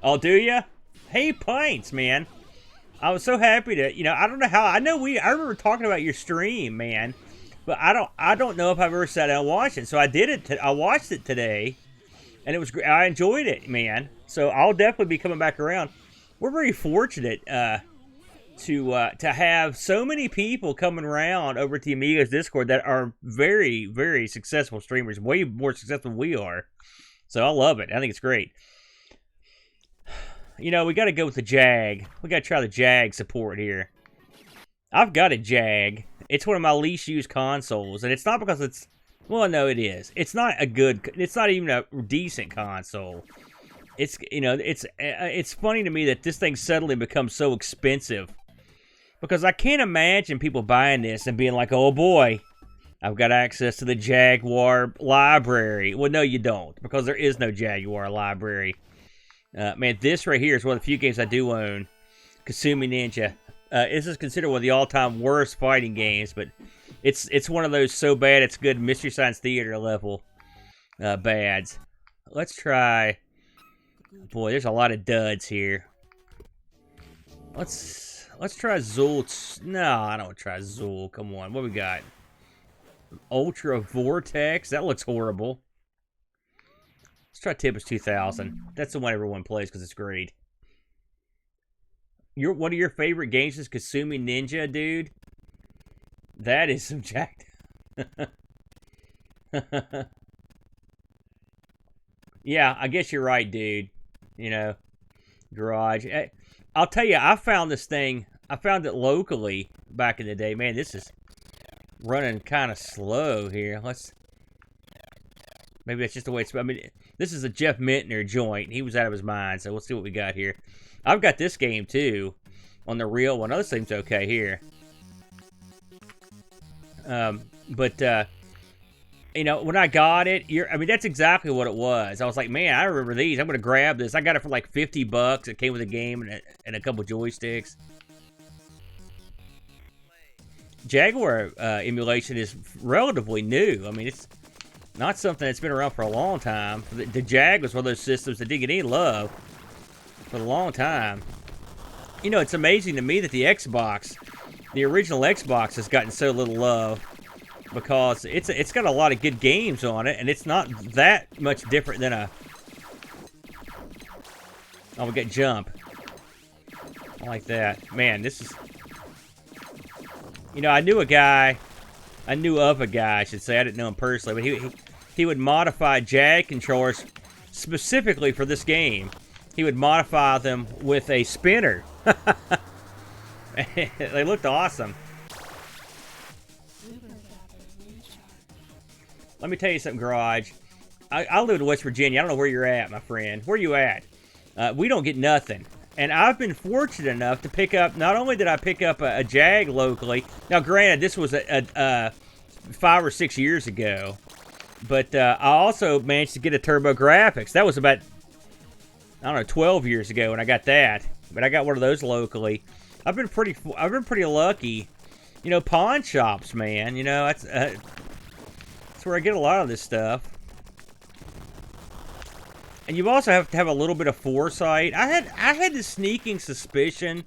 Oh, do ya? Hey, Pints, man. I was so happy to, you know, I don't know how, I remember talking about your stream, man. But I don't know if I've ever sat down and watched it. So I did it, I watched it today. And it was great. I enjoyed it, man. So I'll definitely be coming back around. We're very fortunate to have so many people coming around over at the Amigos Discord that are very, very successful streamers. Way more successful than we are. So I love it. I think it's great. You know, we got to go with the Jag. We got to try the Jag support here. I've got a Jag. It's one of my least used consoles. And it's not because it's... Well, no, it is. It's not a good... It's not even a decent console. It's, you know, it's funny to me that this thing suddenly becomes so expensive. Because I can't imagine people buying this and being like, oh boy, I've got access to the Jaguar library. Well, no, you don't, because there is no Jaguar library. Man, this right here is one of the few games I do own. Kasumi Ninja. This is considered one of the all-time worst fighting games, but it's one of those so bad it's good Mystery Science Theater level bads. Let's try. Boy, there's a lot of duds here. Let's try Zool. No, I don't want to try Zool. Come on, what we got? Ultra Vortex. That looks horrible. Let's try Tempest 2000. That's the one everyone plays because it's great. One of your favorite games is Kasumi Ninja, dude? That is some jacked. Yeah, I guess you're right, dude. You know, Garage. I'll tell you, I found this thing. I found it locally back in the day. Man, this is running kind of slow here. Maybe that's just the way it's. I mean, this is a Jeff Mintner joint. He was out of his mind. So we'll see what we got here. I've got this game too, on the real one. Other seems okay here. You know, when I got it, I mean, that's exactly what it was. I was like, man, I remember these. I'm going to grab this. I got it for like $50. It came with a game and a couple joysticks. Jaguar emulation is relatively new. I mean, it's not something that's been around for a long time. The Jag was one of those systems that didn't get any love for a long time. You know, it's amazing to me that the original Xbox has gotten so little love, because it's got a lot of good games on it, and it's not that much different than a... Oh, we got Jump. I like that. Man, this is... You know, I knew of a guy, I should say. I didn't know him personally, but he would modify Jag controllers specifically for this game. He would modify them with a spinner. They looked awesome. Let me tell you something, Garage. I live in West Virginia. I don't know where you're at, my friend. Where you at? We don't get nothing. And I've been fortunate enough to pick up, not only did I pick up a Jag locally. Now, granted, this was 5 or 6 years ago. But I also managed to get a TurboGrafx. That was about, I don't know, 12 years ago when I got that. But I got one of those locally. I've been pretty lucky. You know, pawn shops, man. You know, that's where I get a lot of this stuff. And you also have to have a little bit of foresight. I had this sneaking suspicion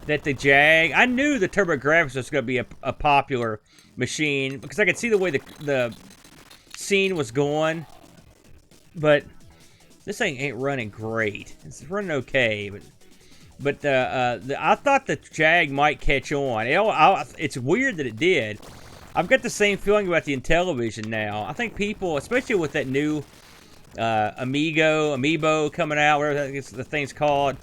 that the Jag... I knew the TurboGrafx was going to be a popular machine, because I could see the way the scene was going. But this thing ain't running great. It's running okay, but I thought the Jag might catch on. It's weird that it did. I've got the same feeling about the Intellivision now. I think people, especially with that new Amiibo coming out, whatever the thing's called,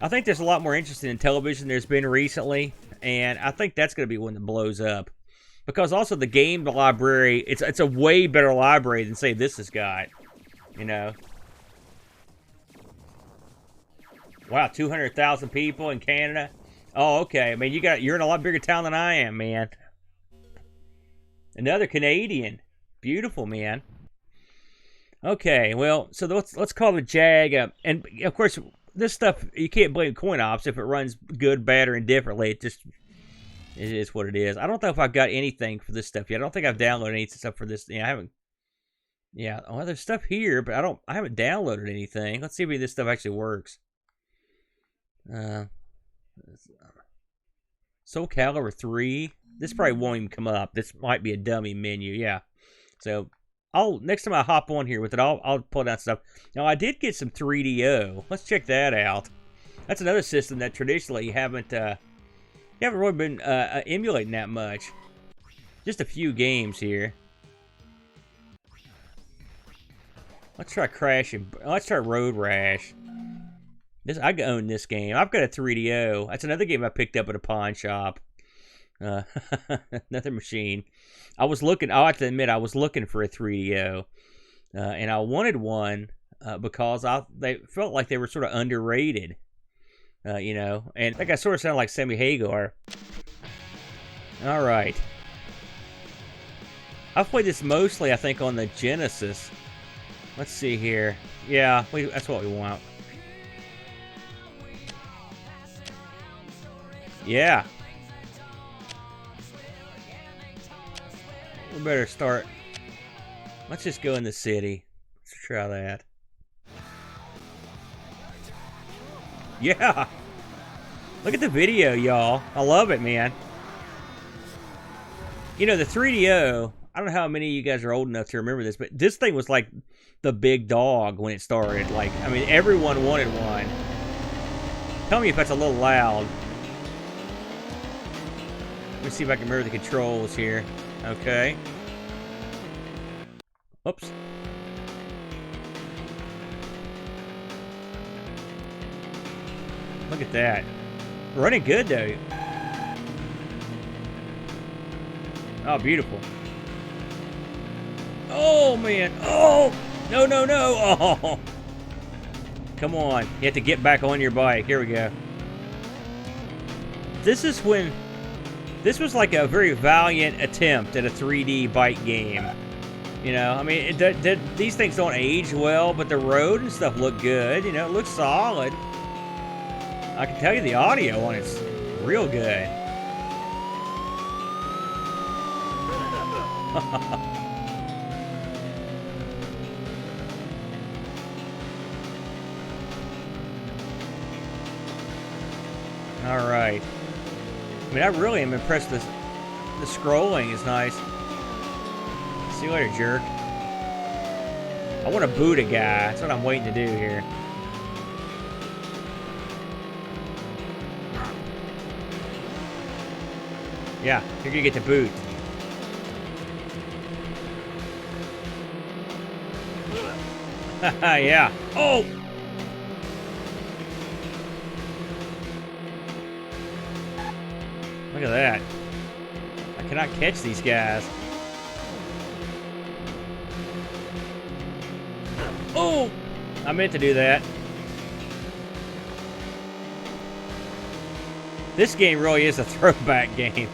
I think there's a lot more interest in Intellivision there's been recently, and I think that's going to be one that blows up. Because also the game library, it's a way better library than, say, this has got, you know. Wow, 200,000 people in Canada. Oh, okay. I mean, you're in a lot bigger town than I am, man. Another Canadian. Beautiful, man. Okay, well, so let's call the Jag. And, of course, this stuff, you can't blame Coinops if it runs good, bad, or indifferently. It is what it is. I don't know if I've got anything for this stuff yet. I don't think I've downloaded any stuff for this. I haven't. Yeah, well, there's stuff here, but I haven't downloaded anything. Let's see if this stuff actually works. Soul Calibur 3. This probably won't even come up. This might be a dummy menu. Yeah. So next time I hop on here with it, I'll pull down stuff. Now I did get some 3DO. Let's check that out. That's another system that traditionally you haven't really been emulating that much. Just a few games here. Let's try Let's try Road Rash. I own this game. I've got a 3DO. That's another game I picked up at a pawn shop. Another machine. I have to admit, I was looking for a 3DO. And I wanted one because they felt like they were sort of underrated. You know, and I think I sort of sound like Sammy Hagar. All right. I've played this mostly, I think, on the Genesis. Let's see here. Yeah, that's what we want. Yeah. We better start. Let's just go in the city. Let's try that. Yeah. Look at the video, y'all. I love it, man. You know, the 3DO, I don't know how many of you guys are old enough to remember this, but this thing was like the big dog when it started. Like, I mean, everyone wanted one. Tell me if that's a little loud. Let me see if I can remember the controls here. Okay. Oops. Look at that. Running good, though. Oh, beautiful. Oh, man. Oh! No, no, no! Oh! Come on. You have to get back on your bike. Here we go. This is when... This was like a very valiant attempt at a 3D bike game. You know, I mean, these things don't age well, but the road and stuff look good. You know, it looks solid. I can tell you the audio on it's real good. All right. I mean, I really am impressed. The scrolling is nice. See you later, jerk. I want to boot a guy. That's what I'm waiting to do here. Yeah, you're gonna get the boot. Yeah. Oh! Look at that. I cannot catch these guys. Oh! I meant to do that. This game really is a throwback game.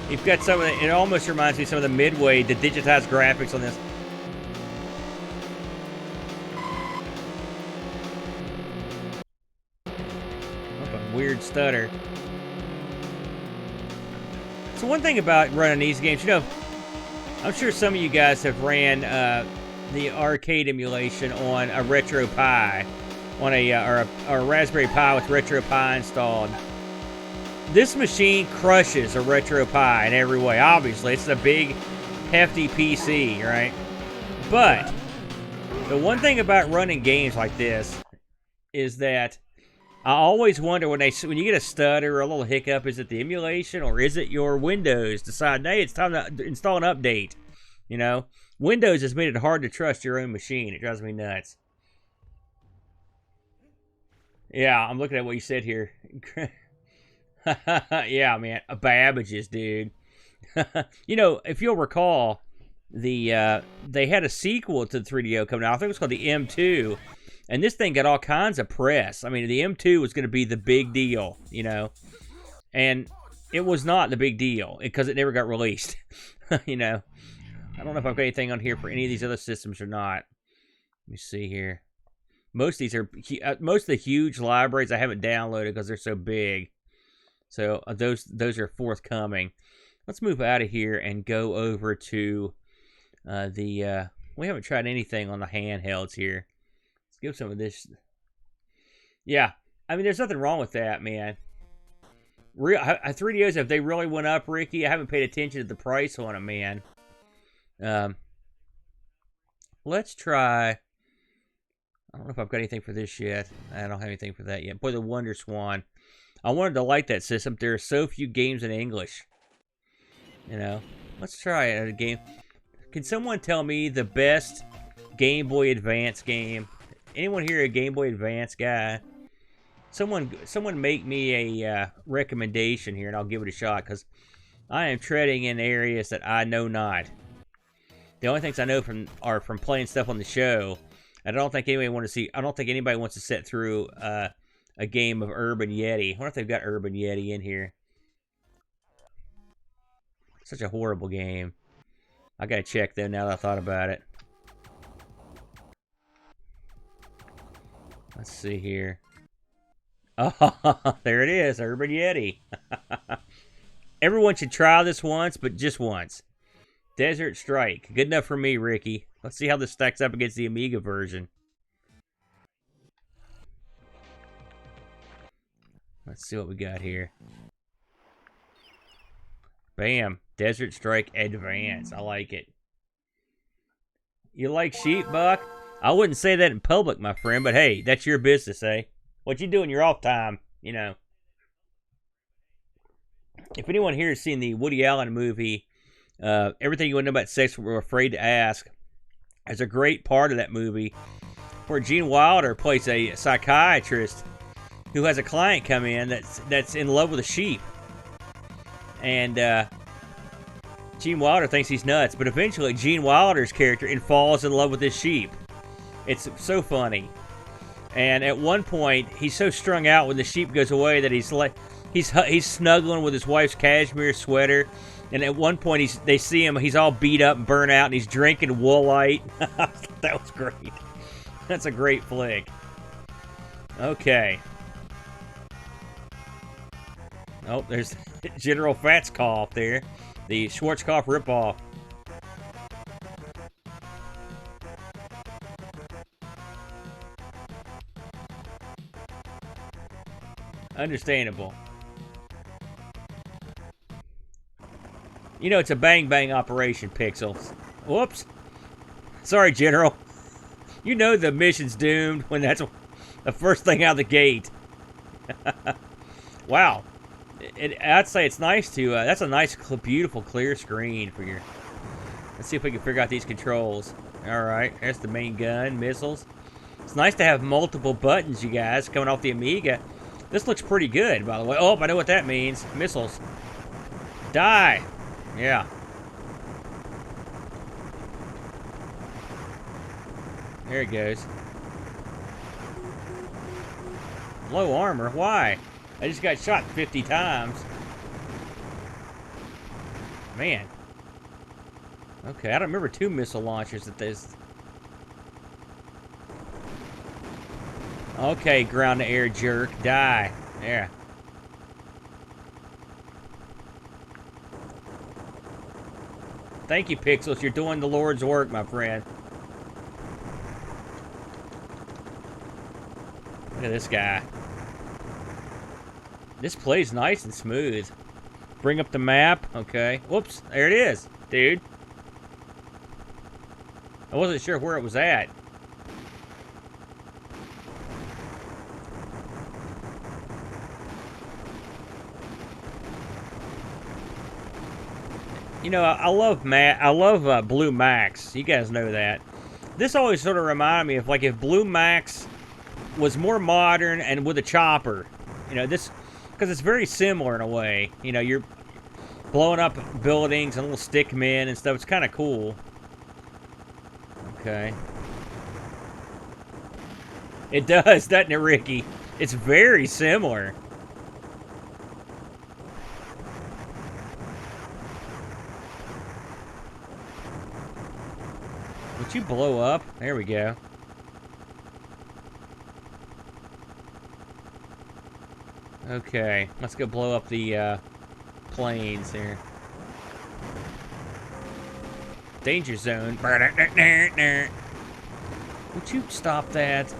You've got some of the, it almost reminds me of some of the Midway, the digitized graphics on this. What a weird stutter. So one thing about running these games, you know, I'm sure some of you guys have ran the arcade emulation on a RetroPie, on a or a Raspberry Pi with RetroPie installed. This machine crushes a RetroPie in every way. Obviously, it's a big, hefty PC, right? But the one thing about running games like this is that I always wonder when you get a stutter or a little hiccup, is it the emulation or is it your Windows deciding, hey, it's time to install an update? You know, Windows has made it hard to trust your own machine. It drives me nuts. Yeah, I'm looking at what you said here. Yeah, man, Babbage's, dude. You know, if you'll recall, they had a sequel to the 3DO coming out. I think it was called the M2, and this thing got all kinds of press. I mean, the M2 was going to be the big deal, you know, and it was not the big deal because it never got released. You know, I don't know if I've got anything on here for any of these other systems or not. Let me see here. Most of these are most of the huge libraries I haven't downloaded because they're so big. So those are forthcoming. Let's move out of here and go over to we haven't tried anything on the handhelds here. Let's give some of this. Yeah, I mean, there's nothing wrong with that, man. 3DOs, if they really went up, Ricky, I haven't paid attention to the price on them, man. Let's try. I don't know if I've got anything for this yet. I don't have anything for that yet. Boy, the Wonder Swan. I wanted to like that system. There are so few games in English. You know, let's try it at a game. Can someone tell me the best Game Boy Advance game? Anyone here a Game Boy Advance guy? Someone make me a recommendation here, and I'll give it a shot, because I am treading in areas that I know not. The only things I know are from playing stuff on the show. I don't think anybody wants to sit through a game of Urban Yeti. I wonder if they've got Urban Yeti in here. Such a horrible game. I gotta check though now that I thought about it. Let's see here. Oh, there it is, Urban Yeti. Everyone should try this once, but just once. Desert Strike. Good enough for me, Ricky. Let's see how this stacks up against the Amiga version. Let's see what we got here. Bam. Desert Strike Advance. I like it. You like sheep, Buck? I wouldn't say that in public, my friend, but hey, that's your business, eh? What you do in your off time, you know. If anyone here has seen the Woody Allen movie, Everything You Want to Know About Sex We're Afraid to Ask, there's a great part of that movie where Gene Wilder plays a psychiatrist who has a client come in that's in love with a sheep. And Gene Wilder thinks he's nuts, but eventually Gene Wilder's character falls in love with this sheep. It's so funny. And at one point, he's so strung out when the sheep goes away that he's snuggling with his wife's cashmere sweater. And at one point, they see him, he's all beat up and burnt out, and he's drinking Woolite. That was great. That's a great flick. Okay. Oh, there's General Fatskoff there. The Schwarzkopf ripoff. Understandable. You know it's a bang-bang operation, Pixels. Whoops. Sorry, General. You know the mission's doomed when that's the first thing out of the gate. Wow. I'd say it's nice to... that's a nice, beautiful, clear screen for your... Let's see if we can figure out these controls. Alright, there's the main gun, missiles. It's nice to have multiple buttons, you guys, coming off the Amiga. This looks pretty good, by the way. Oh, I know what that means. Missiles. Die! Yeah. There it goes. Low armor? Why? I just got shot 50 times. Man. Okay, I don't remember 2 missile launchers at this. Okay, ground-to-air jerk. Die. There. Thank you, Pixels. You're doing the Lord's work, my friend. Look at this guy. This plays nice and smooth. Bring up the map. Okay. Whoops. There it is, dude. I wasn't sure where it was at. You know, I love Blue Max. You guys know that. This always sort of reminded me of like if Blue Max was more modern and with a chopper. You know, this because it's very similar in a way. You know, you're blowing up buildings and little stick men and stuff. It's kind of cool. Okay. It does, doesn't it, Ricky? It's very similar. Would you blow up? There we go. Okay, let's go blow up the planes here. Danger zone. Would you stop that?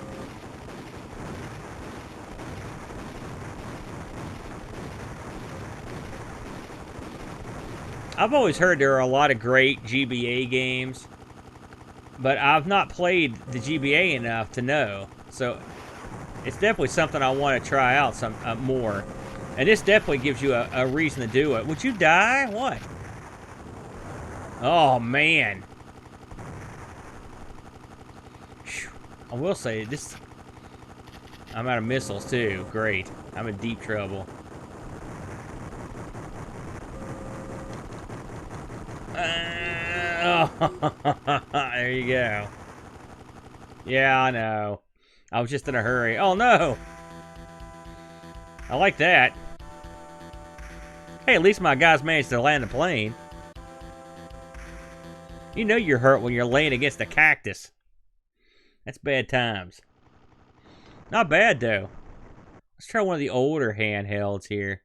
I've always heard there are a lot of great GBA games, but I've not played the GBA enough to know. So it's definitely something I want to try out some more. And this definitely gives you a reason to do it. Would you die? What? Oh, man. Whew. I will say, this... I'm out of missiles, too. Great. I'm in deep trouble. There you go. Yeah, I know. I was just in a hurry. Oh, no! I like that. Hey, at least my guys managed to land the plane. You know you're hurt when you're laying against a cactus. That's bad times. Not bad, though. Let's try one of the older handhelds here.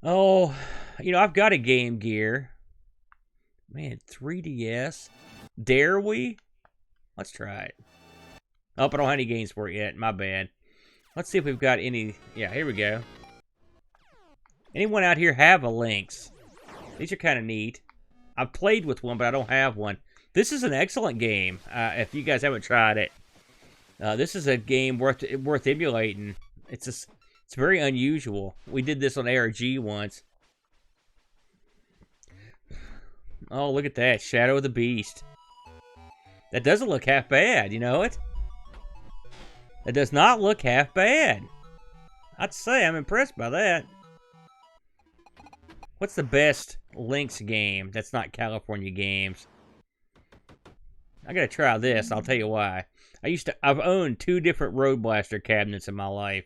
Oh, you know, I've got a Game Gear. Man, 3DS. Dare we? Let's try it. Oh, I don't have any games for it yet. My bad. Let's see if we've got any. Yeah, here we go. Anyone out here have a Lynx? These are kind of neat. I've played with one, but I don't have one. This is an excellent game. If you guys haven't tried it, this is a game worth emulating. It's very unusual. We did this on ARG once. Oh, look at that. Shadow of the Beast. That doesn't look half bad, you know it? It does not look half bad. I'd say I'm impressed by that. What's the best Lynx game that's not California Games? I gotta try this, I'll tell you why. I've owned 2 different Road Blaster cabinets in my life.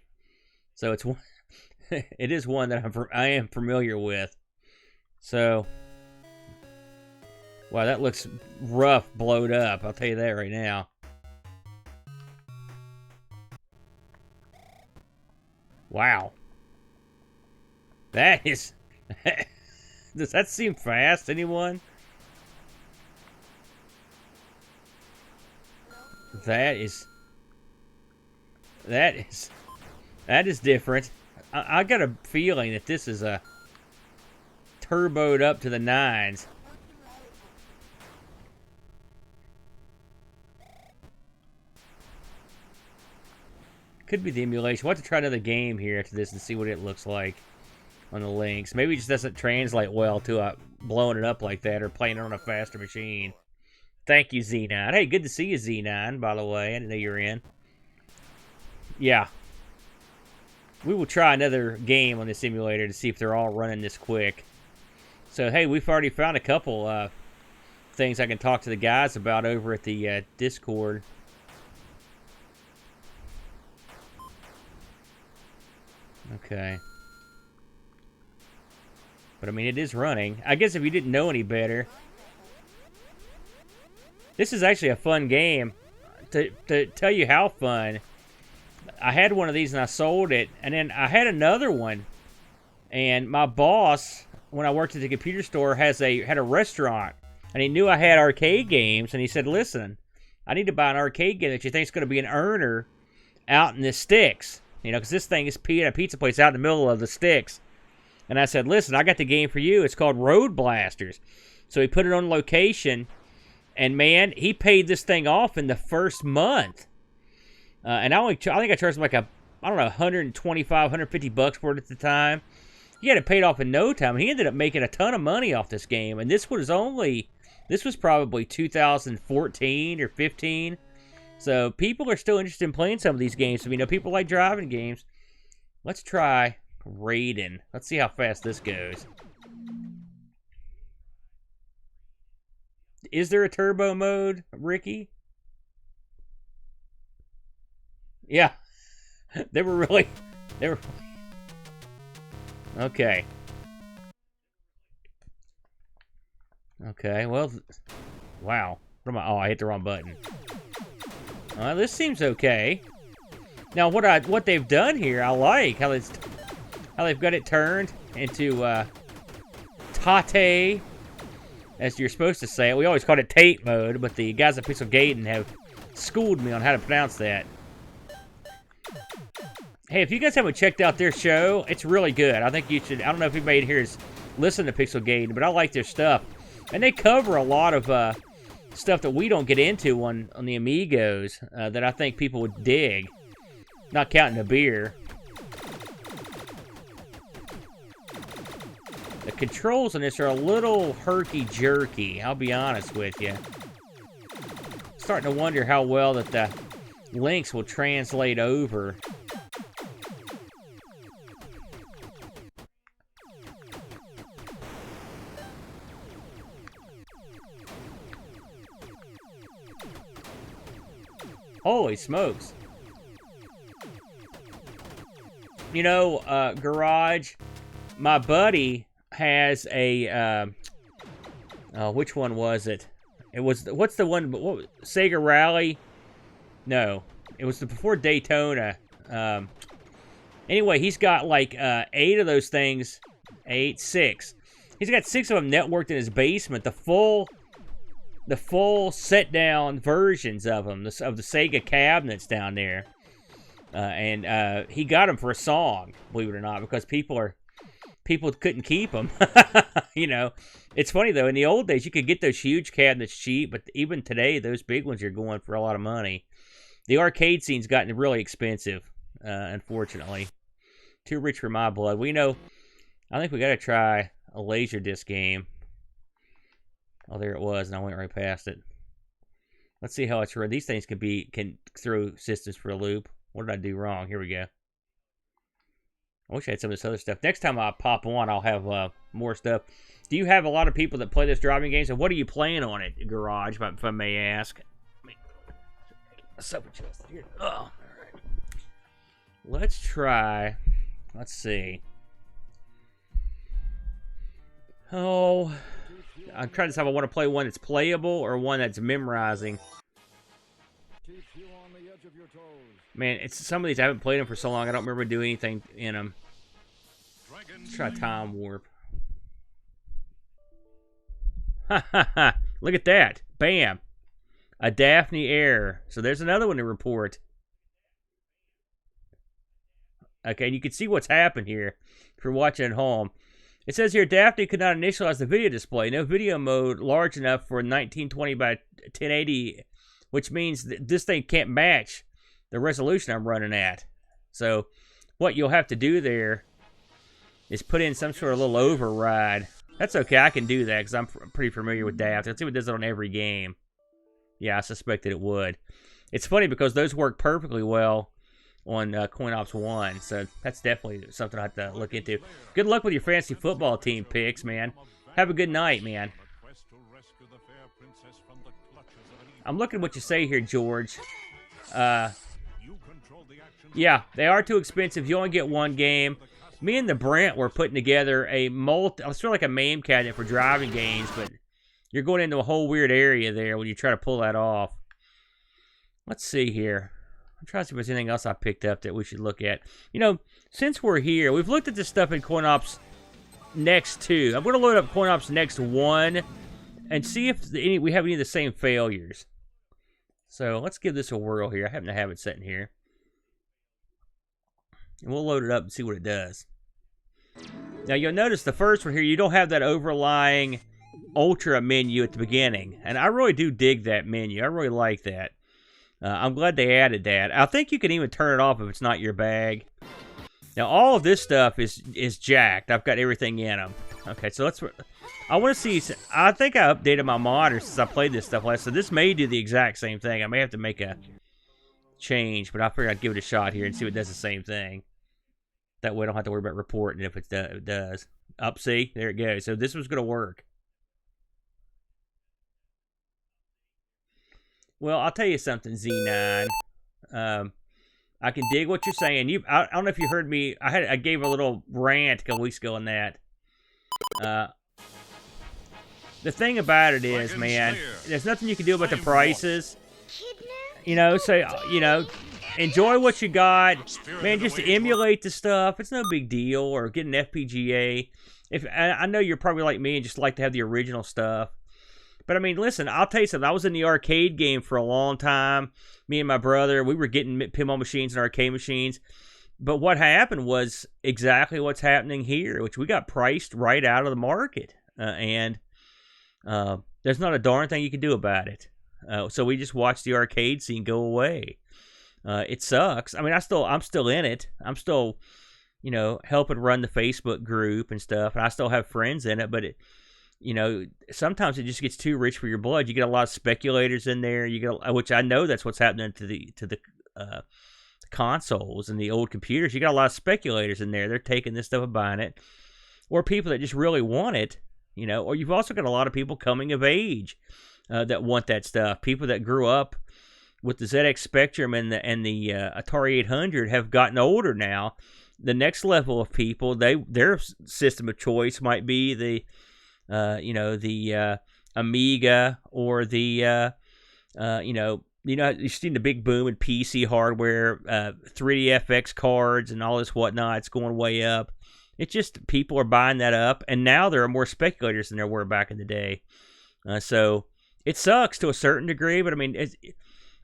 So it is one that I am familiar with. So, wow, that looks rough, blowed up. I'll tell you that right now. Wow. That is... Does that seem fast, anyone? That is different. I got a feeling that this is a turboed up to the 9s. Could be the emulation. We'll have to try another game here after this and see what it looks like on the Lynx. Maybe it just doesn't translate well to blowing it up like that or playing it on a faster machine. Thank you, Z9. Hey, good to see you, Z9, by the way. I didn't know you were in. Yeah. We will try another game on this emulator to see if they're all running this quick. So, hey, we've already found a couple things I can talk to the guys about over at the Discord. Okay. But, I mean, it is running. I guess if you didn't know any better... This is actually a fun game. To tell you how fun, I had one of these and I sold it, and then I had another one. And my boss, when I worked at the computer store, had a restaurant, and he knew I had arcade games, and he said, "Listen, I need to buy an arcade game that you think is going to be an earner out in the sticks, you know, because this thing is at a pizza place out in the middle of the sticks." And I said, "Listen, I got the game for you. It's called Road Blasters." So he put it on location. And, man, he paid this thing off in the first month. And I think I charged him like I don't know, $125, $150 for it at the time. He had it paid off in no time. He ended up making a ton of money off this game. And this was probably 2014 or 15. So people are still interested in playing some of these games. So, you know, people like driving games. Let's try Raiden. Let's see how fast this goes. Is there a turbo mode, Ricky? Yeah. They were... Okay. Okay, well... Wow. Oh, I hit the wrong button. This seems okay. Now, what they've done here, I like how they've got it turned into Tate, as you're supposed to say it. We always called it Tate mode, but the guys at Pixel Gaiden have schooled me on how to pronounce that. Hey, if you guys haven't checked out their show, it's really good. I think you should. I don't know if anybody here has listened to Pixel Gaiden, but I like their stuff. And they cover a lot of stuff that we don't get into on the Amigos that I think people would dig. Not counting the beer. The controls on this are a little herky-jerky, I'll be honest with you. Starting to wonder how well that the Lynx will translate over. Holy smokes. You know, Garage, my buddy has a Which one was it? It was, what's the one, Sega Rally? No, it was before Daytona. Anyway, he's got like 8 of those things. 6. He's got 6 of them networked in his basement. The full set down versions of them, of the Sega cabinets down there. And he got them for a song, believe it or not, because people couldn't keep them. You know, it's funny though. In the old days, you could get those huge cabinets cheap, but even today, those big ones are going for a lot of money. The arcade scene's gotten really expensive, unfortunately. Too rich for my blood. I think we got to try a Laserdisc game. Oh, there it was, and I went right past it. Let's see how it's run. These things can throw systems for a loop. What did I do wrong? Here we go. I wish I had some of this other stuff. Next time I pop on, I'll have more stuff. Do you have a lot of people that play this driving game? So what are you playing on it, Garage, if I may ask? Here. Oh, all right. Let's try. Let's see. Oh, I'm trying to decide if I want to play one that's playable or one that's memorizing. Man, it's some of these I haven't played them for so long. I don't remember doing anything in them. Let's try Time Warp. Ha ha ha! Look at that! Bam! A Daphne error. So there's another one to report. Okay, and you can see what's happened here if you're watching at home. It says here, Daphne could not initialize the video display. No video mode large enough for 1920 by 1080, which means that this thing can't match the resolution I'm running at. So what you'll have to do there is put in some sort of little override. That's okay, I can do that because I'm pretty familiar with Daphne. Let's see if it does it on every game. Yeah, I suspected it would. It's funny because those work perfectly well on Coinops 1, so that's definitely something I have to look into. Good luck with your fantasy football team picks, man. Have a good night, man. I'm looking at what you say here, George. Yeah, they are too expensive. You only get one game. Me and the Brent were putting together a it's sort of like a MAME cabinet for driving games, but you're going into a whole weird area there when you try to pull that off. Let's see here. I'm trying to see if there's anything else I picked up that we should look at. You know, since we're here, we've looked at this stuff in Coinops Next 2. I'm going to load up Coinops Next 1 and see if we have any of the same failures. So let's give this a whirl here. I happen to have it sitting here. And we'll load it up and see what it does. Now you'll notice the first one here, you don't have that overlying Ultra menu at the beginning. And I really do dig that menu. I really like that. I'm glad they added that. I think you can even turn it off if it's not your bag. Now, all of this stuff is jacked. I've got everything in them. Okay, so I want to see. I think I updated my monitor since I played this stuff last. So this may do the exact same thing. I may have to make a change, but I figured I'd give it a shot here and see if it does the same thing. That way I don't have to worry about reporting if it does. Up, see? There it goes. So this was going to work. Well, I'll tell you something, Z9. I can dig what you're saying. I don't know if you heard me. I gave a little rant a couple weeks ago on that. The thing about it is, man, there's nothing you can do about the prices. You know, so, you know, enjoy what you got. Man, just emulate the stuff. It's no big deal. Or get an FPGA. I know you're probably like me and just like to have the original stuff. But, I mean, listen, I'll tell you something. I was in the arcade game for a long time. Me and my brother, we were getting pinball machines and arcade machines. But what happened was exactly what's happening here, which we got priced right out of the market. And there's not a darn thing you can do about it. So we just watched the arcade scene go away. It sucks. I mean, I'm still in it. I'm still, you know, helping run the Facebook group and stuff. And I still have friends in it, but you know, sometimes it just gets too rich for your blood. You get a lot of speculators in there. Which I know that's what's happening to the consoles and the old computers. You got a lot of speculators in there. They're taking this stuff and buying it, or people that just really want it. You know, or you've also got a lot of people coming of age that want that stuff. People that grew up with the ZX Spectrum and the Atari 800 have gotten older now. The next level of people, their system of choice might be the Amiga or the you've seen the big boom in PC hardware, 3DFX cards and all this whatnot. It's going way up. It's just people are buying that up, and now there are more speculators than there were back in the day. So it sucks to a certain degree, but I mean,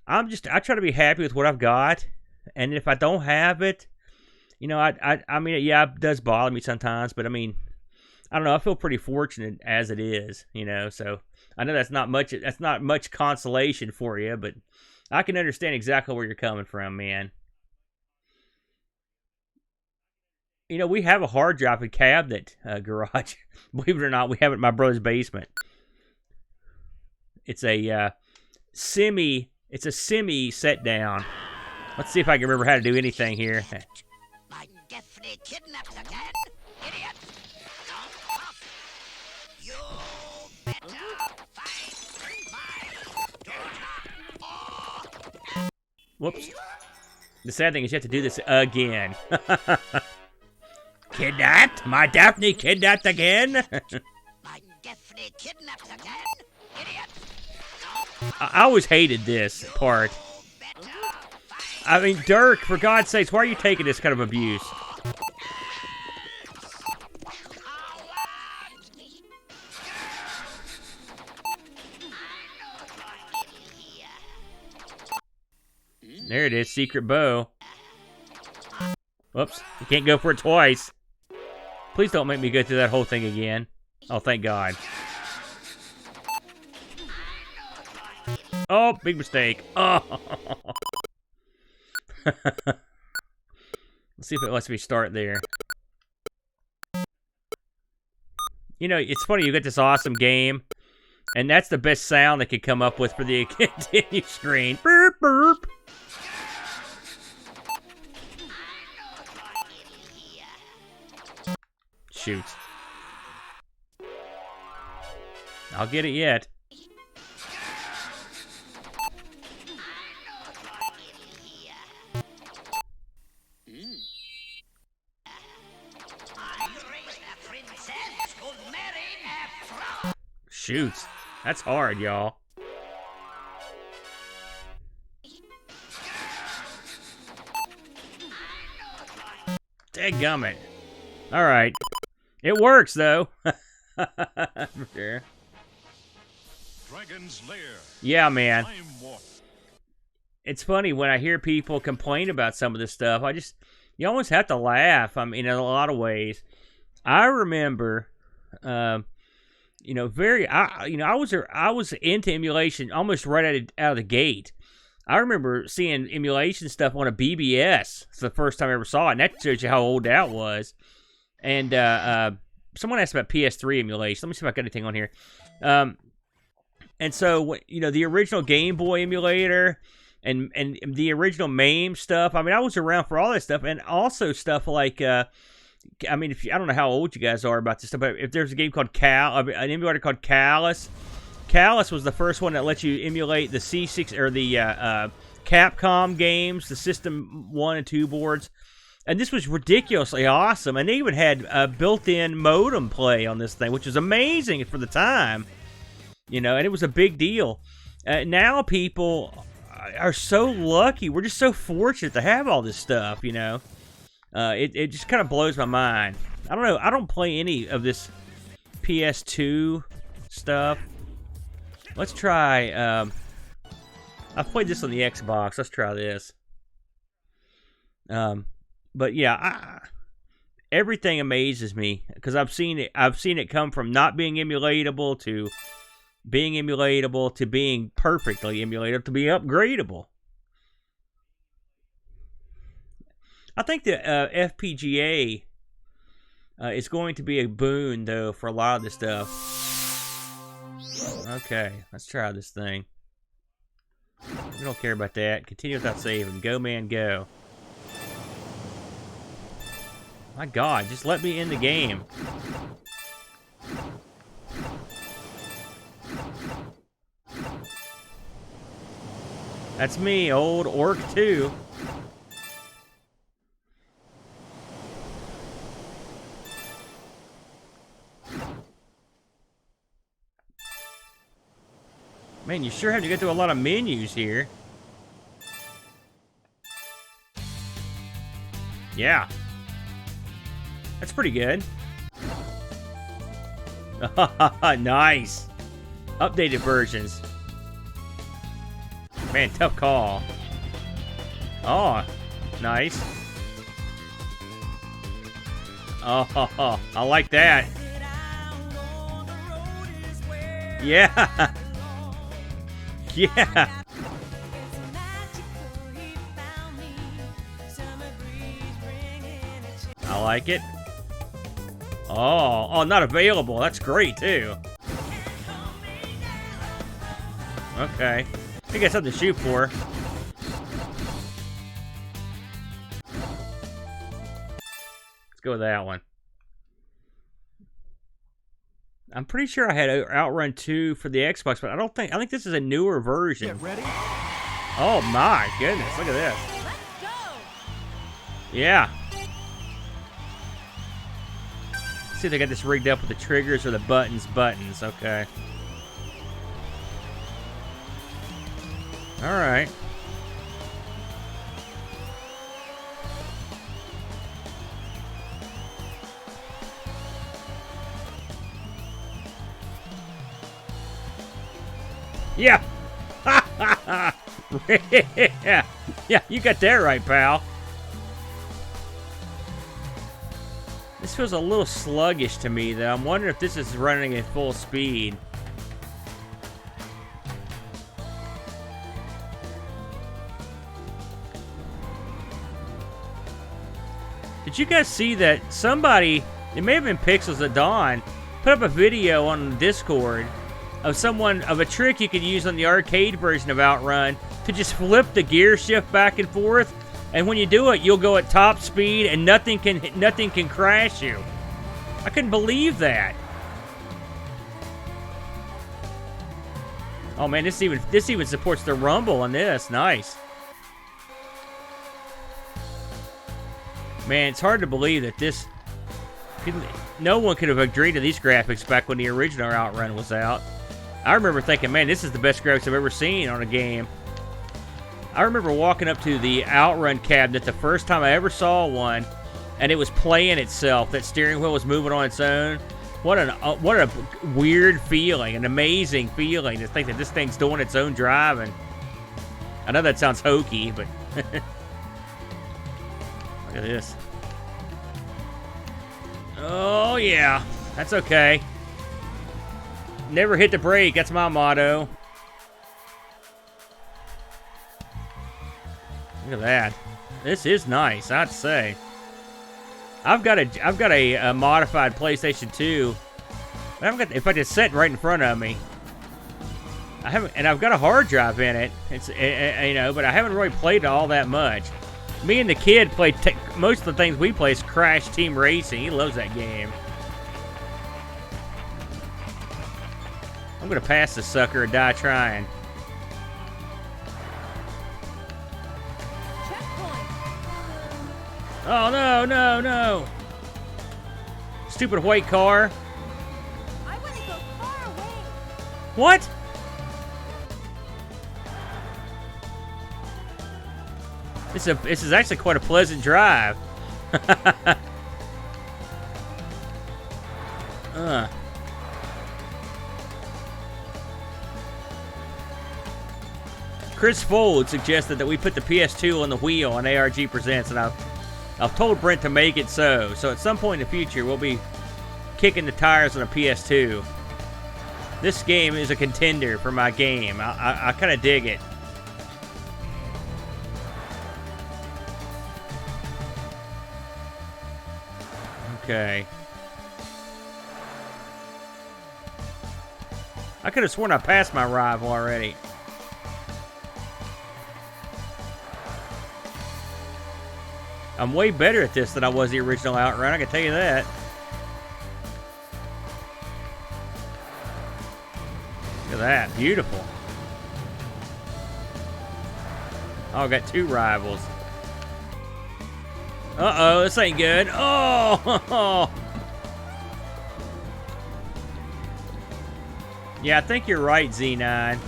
I try to be happy with what I've got, and if I don't have it, I mean, yeah, it does bother me sometimes, but I mean, I don't know. I feel pretty fortunate as it is, So I know that's not much consolation for you, but I can understand exactly where you're coming from, man. We have a hard drive and cabinet garage. Believe it or not, we have it in my brother's basement. It's a semi set down. Let's see if I can remember how to do anything here. I'm definitely kidnapped again, idiot. Don't cough. You better find my daughter. Whoops. The sad thing is you have to do this again. Kidnapped? My Daphne kidnapped again? I'm definitely kidnapped again, idiot. I always hated this part. I mean, Dirk, for God's sakes, why are you taking this kind of abuse? There it is, secret bow. Whoops, you can't go for it twice. Please don't make me go through that whole thing again. Oh, thank God. Oh, big mistake. Oh. Let's see if it lets me start there. It's funny, you get this awesome game, and that's the best sound they could come up with for the continue screen. Burp, burp. Shoot. I'll get it yet. Shoot. That's hard, y'all. Dadgummit. Alright. It works, though. For sure. Dragon's Lair. Yeah, man. It's funny when I hear people complain about some of this stuff. You almost have to laugh. I mean, in a lot of ways. I remember, I was into emulation almost right out of the gate. I remember seeing emulation stuff on a BBS. It's the first time I ever saw it, and that shows you how old that was. And someone asked about PS3 emulation. Let me see if I got anything on here. And so, the original Game Boy emulator and the original MAME stuff. I mean, I was around for all that stuff, and also stuff like, I don't know how old you guys are about this stuff, but if there's a game called an emulator called Callus. Callus was the first one that lets you emulate the C6 or the Capcom games, the System 1 and 2 boards. And this was ridiculously awesome. And they even had a built-in modem play on this thing, which was amazing for the time. And it was a big deal. Now people are so lucky. We're just so fortunate to have all this stuff, It just kind of blows my mind. I don't know. I don't play any of this PS2 stuff. Let's try... I've played this on the Xbox. Let's try this. But yeah, everything amazes me because I've seen it come from not being emulatable to being emulatable to being perfectly emulatable to being upgradable. I think the FPGA is going to be a boon though for a lot of this stuff. Okay, let's try this thing. We don't care about that. Continue without saving. Go, man, go. My God, just let me in the game. That's me, old Orc 2. Man, you sure have to go through a lot of menus here. Yeah. That's pretty good. Nice. Updated versions. Man, tough call. Oh, nice. Oh, I like that. Yeah. Yeah. I like it. Oh, not available. That's great, too. Okay. I got something to shoot for. Let's go with that one. I'm pretty sure I had Outrun 2 for the Xbox, but I think this is a newer version. Get ready. Oh my goodness, look at this. Let's go. Yeah. See if they got this rigged up with the triggers or the buttons. Okay. Alright. Yeah. Yeah, you got that right, pal. This feels a little sluggish to me, though. I'm wondering if this is running at full speed. Did you guys see that somebody, it may have been Pixels at Dawn, put up a video on Discord of a trick you could use on the arcade version of Outrun to just flip the gear shift back and forth, and when you do it, you'll go at top speed and nothing can crash you. I couldn't believe that. Oh man, this even supports the rumble on this. Nice. Man, it's hard to believe that no one could have dreamed of these graphics back when the original Outrun was out. I remember thinking, man, this is the best graphics I've ever seen on a game. I remember walking up to the Outrun cabinet the first time I ever saw one, and it was playing itself. That steering wheel was moving on its own. What a weird feeling, an amazing feeling to think that this thing's doing its own driving. I know that sounds hokey, but look at this. Oh yeah, that's okay. Never hit the brake. That's my motto. Look at that. This is nice, I'd say. I've got a modified PlayStation 2. I haven't got. In fact, it's sitting right in front of me. I've got a hard drive in it. It's but I haven't really played it all that much. Me and the kid play most of the things we play is Crash Team Racing. He loves that game. I'm gonna pass this sucker or die trying. Oh no, no, no! Stupid white car. I want to go far away. What? This is actually quite a pleasant drive. Chris Fold suggested that we put the PS2 on the wheel on ARG Presents, and I've told Brent to make it so. So at some point in the future, we'll be kicking the tires on a PS2. This game is a contender for my game. I kind of dig it. Okay. I could have sworn I passed my rival already. I'm way better at this than I was the original Outrun, I can tell you that. Look at that, beautiful. Oh, I got two rivals. Uh-oh, this ain't good. Oh! Yeah, I think you're right, Z9.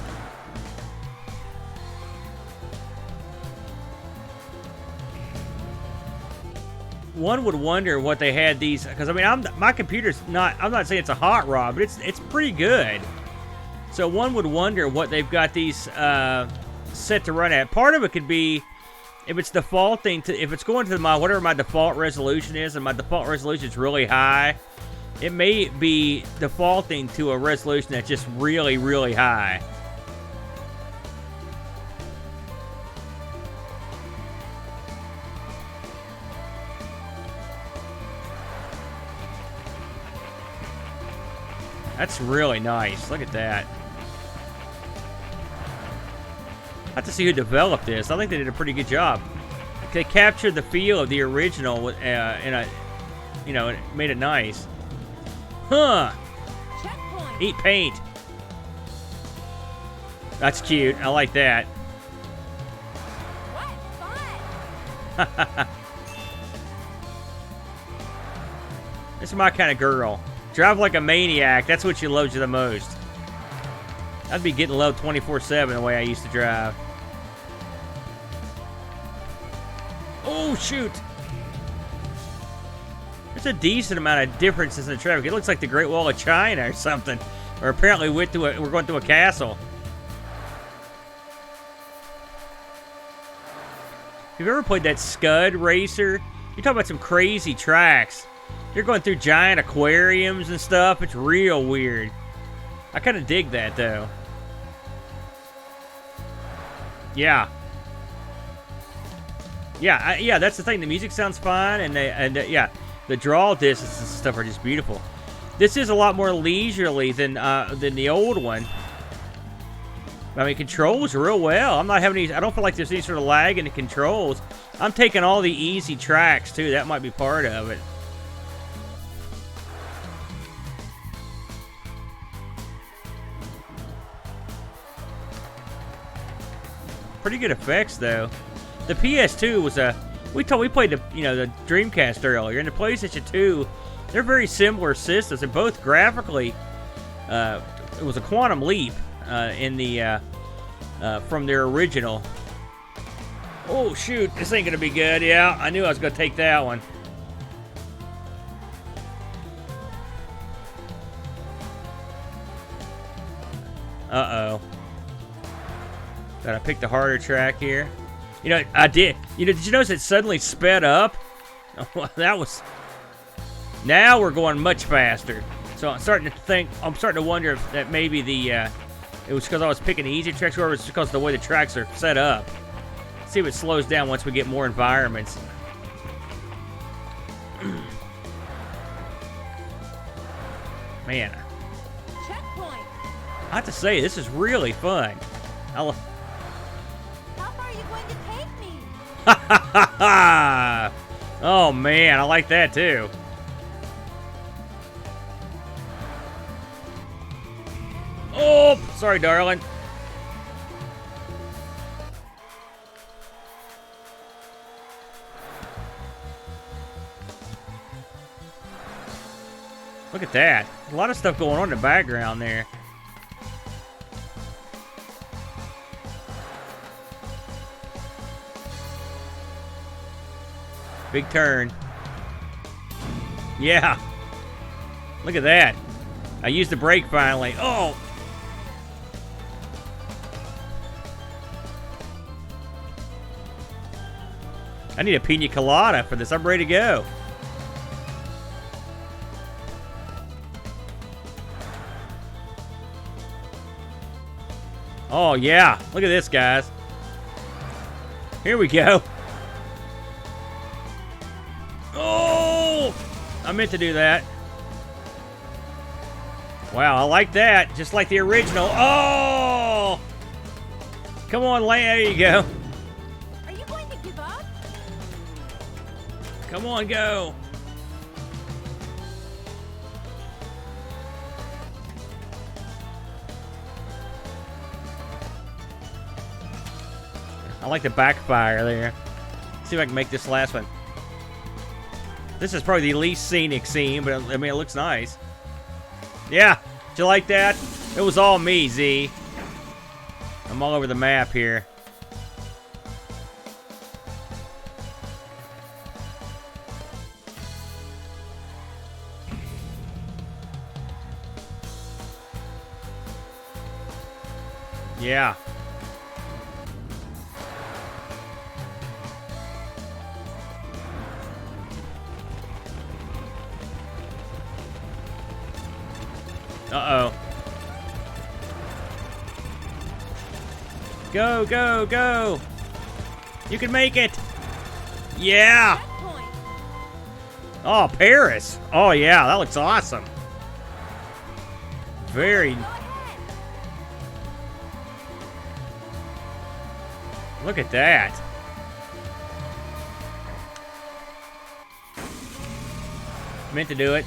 one would wonder what they had these, because I mean, my computer's not. I'm not saying it's a hot rod, but it's pretty good. So one would wonder what they've got these set to run at. Part of it could be if it's defaulting to, if it's going to my whatever my default resolution is, and my default resolution is really high, it may be defaulting to a resolution that's just really, really high. That's really nice. Look at that. I have to see who developed this. I think they did a pretty good job. They captured the feel of the original in a, you know, it made it nice. Huh. Checkpoint. Eat paint. That's cute. I like that. What fun. This is my kind of girl. Drive like a maniac. That's what she loves you the most. I'd be getting low 24/7 the way I used to drive. Oh, shoot. There's a decent amount of differences in the traffic. It looks like the Great Wall of China or something. Or apparently we're going to a castle. Have you ever played that Scud Racer? You're talking about some crazy tracks. You're going through giant aquariums and stuff. It's real weird. I kind of dig that, though. Yeah. Yeah, that's the thing. The music sounds fine, and yeah, the draw distances and stuff are just beautiful. This is a lot more leisurely than the old one. I mean, it controls real well. I'm not having any. I don't feel like there's any sort of lag in the controls. I'm taking all the easy tracks too. That might be part of it. Pretty good effects though. The PS2 was a we played the the Dreamcast earlier, and the PlayStation 2, they're very similar systems, and both graphically it was a quantum leap in the from their original. Oh shoot, this ain't gonna be good. Yeah, I knew I was gonna take that one. Uh-oh. Gotta pick the harder track here. I did. Did you notice it suddenly sped up? That was... Now we're going much faster. So I'm starting to wonder if that maybe it was because I was picking the easy tracks, or it's because of the way the tracks are set up. See if it slows down once we get more environments. Man. Checkpoint. I have to say, this is really fun. How far are you going to take me? Oh man, I like that too. Oh, sorry, darling. Look at that. A lot of stuff going on in the background there. Big turn. Yeah. Look at that. I used the brake finally. Oh! I need a pina colada for this. I'm ready to go. Oh, yeah. Look at this, guys. Here we go. Oh! I meant to do that. Wow, I like that. Just like the original. Oh! Come on, there you go. Are you going to give up? Come on, go. I like the backfire there. See if I can make this last one. This is probably the least scenic scene, but I mean, it looks nice. Yeah, did you like that? It was all me, Z. I'm all over the map here. Yeah. Uh-oh. Go, go, go! You can make it! Yeah! Checkpoint. Oh, Paris! Oh, yeah, that looks awesome. Very... Go ahead. Look at that. Meant to do it.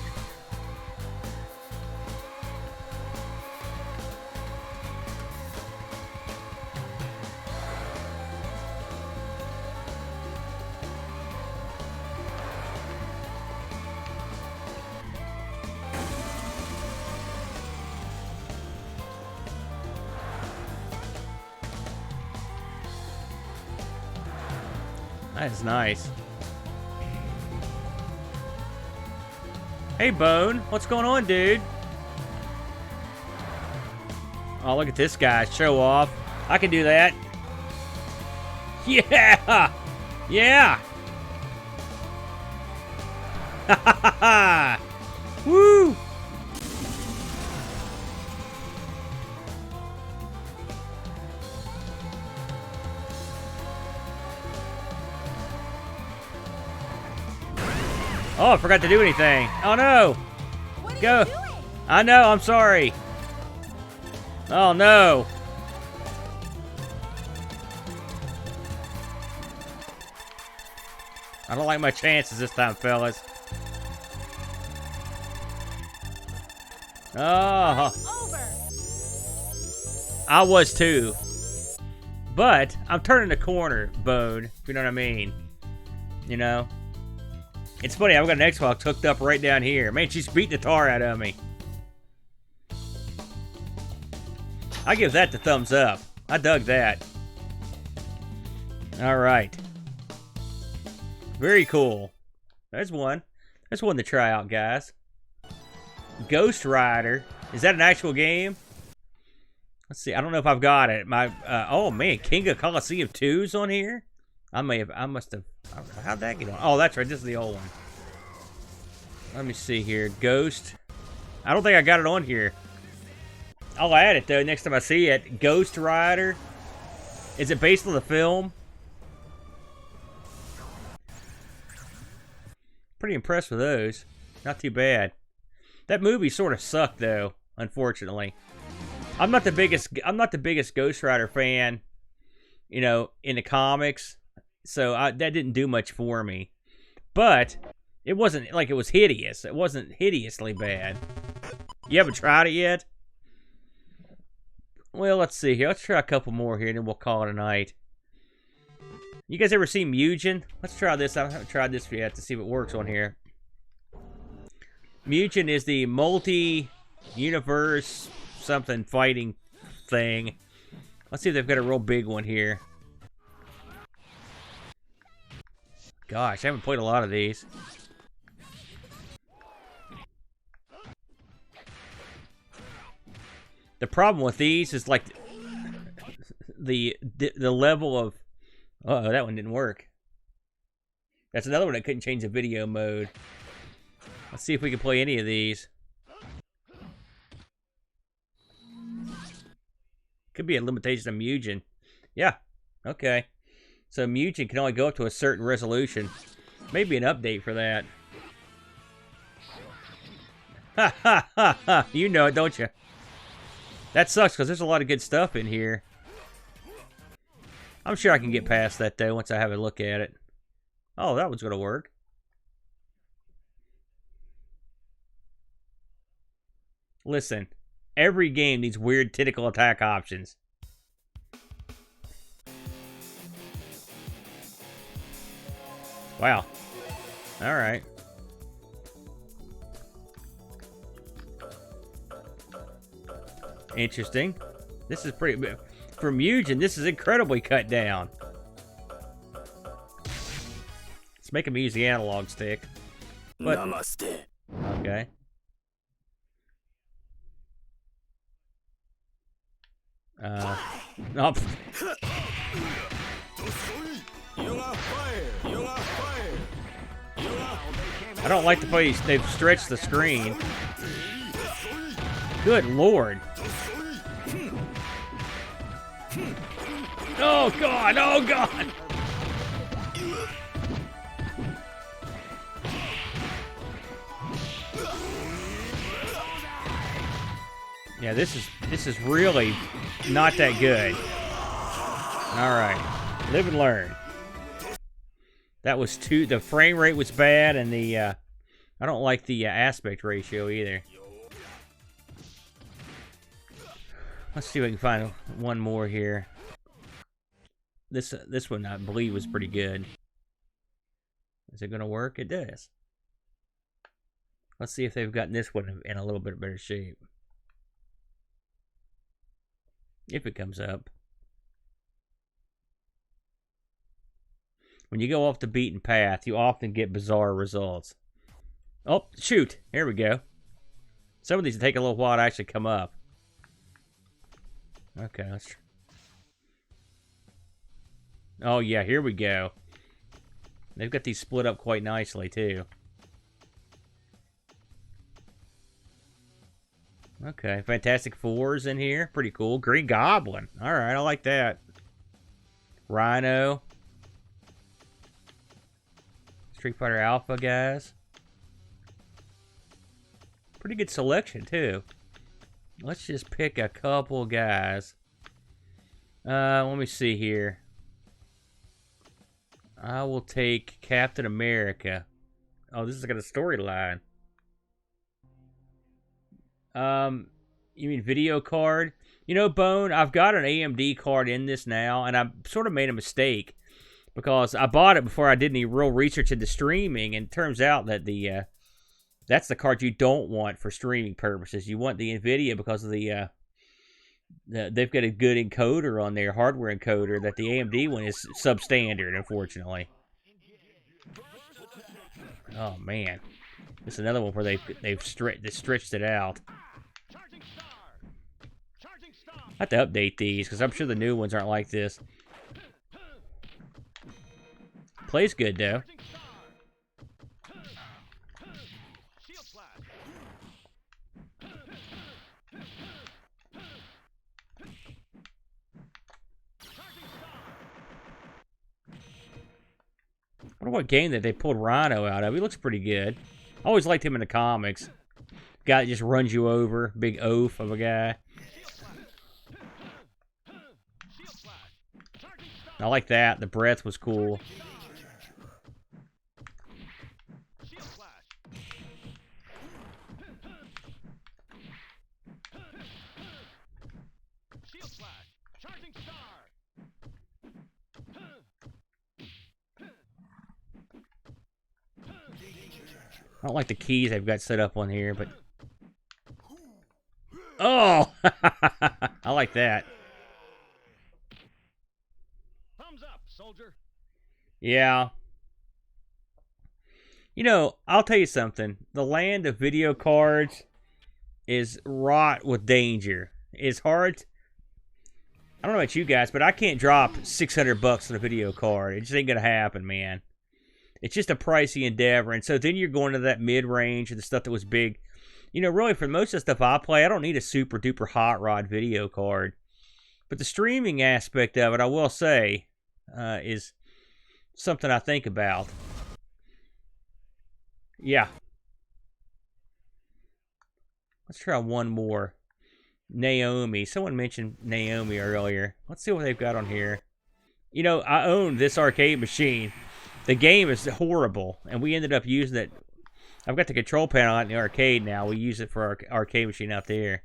That is nice. Hey, Bone. What's going on, dude? Oh, look at this guy. Show off. I can do that. Yeah! Yeah! Ha ha ha ha! Woo! Oh, I forgot to do anything. Oh no! What are Go. you doing? I know, I'm sorry. Oh no. I don't like my chances this time, fellas. Oh, Over. I was too. But I'm turning the corner, Bone, if you know what I mean. You know? It's funny, I've got an Xbox hooked up right down here. Man, she's beating the tar out of me. I give that the thumbs up. I dug that. Alright. Very cool. There's one. There's one to try out, guys. Ghost Rider. Is that an actual game? Let's see. I don't know if I've got it. Oh man, King of Colosseum 2's on here? I must have. How'd that get on? Oh, that's right. This is the old one. Let me see here. Ghost. I don't think I got it on here. I'll add it, though, next time I see it. Ghost Rider. Is it based on the film? Pretty impressed with those. Not too bad. That movie sort of sucked, though, unfortunately. I'm not the biggest Ghost Rider fan, you know, in the comics. So that didn't do much for me. But it wasn't like it was hideous. It wasn't hideously bad. You haven't tried it yet? Well, let's see here. Let's try a couple more here, and then we'll call it a night. You guys ever seen Mugen? Let's try this. I haven't tried this yet to see if it works on here. Mugen is the multi-universe something fighting thing. Let's see if they've got a real big one here. Gosh, I haven't played a lot of these. The problem with these is like the level of... Uh-oh, that one didn't work. That's another one that couldn't change the video mode. Let's see if we can play any of these. Could be a limitation of Mugen. Yeah, okay. So Mugen can only go up to a certain resolution. Maybe an update for that. Ha ha ha ha! You know it, don't you? That sucks because there's a lot of good stuff in here. I'm sure I can get past that though once I have a look at it. Oh, that one's gonna work. Listen, every game needs weird tentacle attack options. Wow. Alright. Interesting. This is pretty... For Mugen, this is incredibly cut down. It's making me use the analog stick. But, Namaste. okay. Oh, pff. I don't like the way they've stretched the screen. Good lord. Oh god, oh god. Yeah, this is really not that good. All right, live and learn. That was the frame rate was bad, and the I don't like the aspect ratio either. Let's see if we can find one more here. This one I believe was pretty good. Is it gonna work? It does. Let's see if they've gotten this one in a little bit better shape. If it comes up. When you go off the beaten path, you often get bizarre results. Oh, shoot. Here we go. Some of these take a little while to actually come up. Okay, let's try. Oh, yeah, here we go. They've got these split up quite nicely, too. Okay, Fantastic Four's in here. Pretty cool. Green Goblin. All right, I like that. Rhino. Street Fighter Alpha guys. Pretty good selection, too. Let's just pick a couple guys. Let me see here. I will take Captain America. Oh, this is got a storyline. You mean video card? You know, Bone, I've got an AMD card in this now, and I sort of made a mistake because I bought it before I did any real research into streaming, and it turns out that that's the card you don't want for streaming purposes. You want the NVIDIA because of they've got a good encoder on their hardware encoder. That the AMD one is substandard, unfortunately. Oh man, this is another one where they've stretched it out. I have to update these because I'm sure the new ones aren't like this. Plays good though. I wonder what game that they pulled Rhino out of. He looks pretty good. I always liked him in the comics. Guy that just runs you over. Big oaf of a guy. I like that. The breath was cool. I don't like the keys they've got set up on here, but... Oh! I like that. Thumbs up, soldier. Yeah. You know, I'll tell you something. The land of video cards is wrought with danger. It's hard... I don't know about you guys, but I can't drop $600 on a video card. It just ain't gonna happen, man. It's just a pricey endeavor, and so then you're going to that mid-range and the stuff that was big. You know, really, for most of the stuff I play, I don't need a super-duper hot rod video card. But the streaming aspect of it, I will say, is something I think about. Yeah. Let's try one more. Naomi. Someone mentioned Naomi earlier. Let's see what they've got on here. You know, I own this arcade machine. The game is horrible, and we ended up using it. I've got the control panel out in the arcade now. We use it for our arcade machine out there.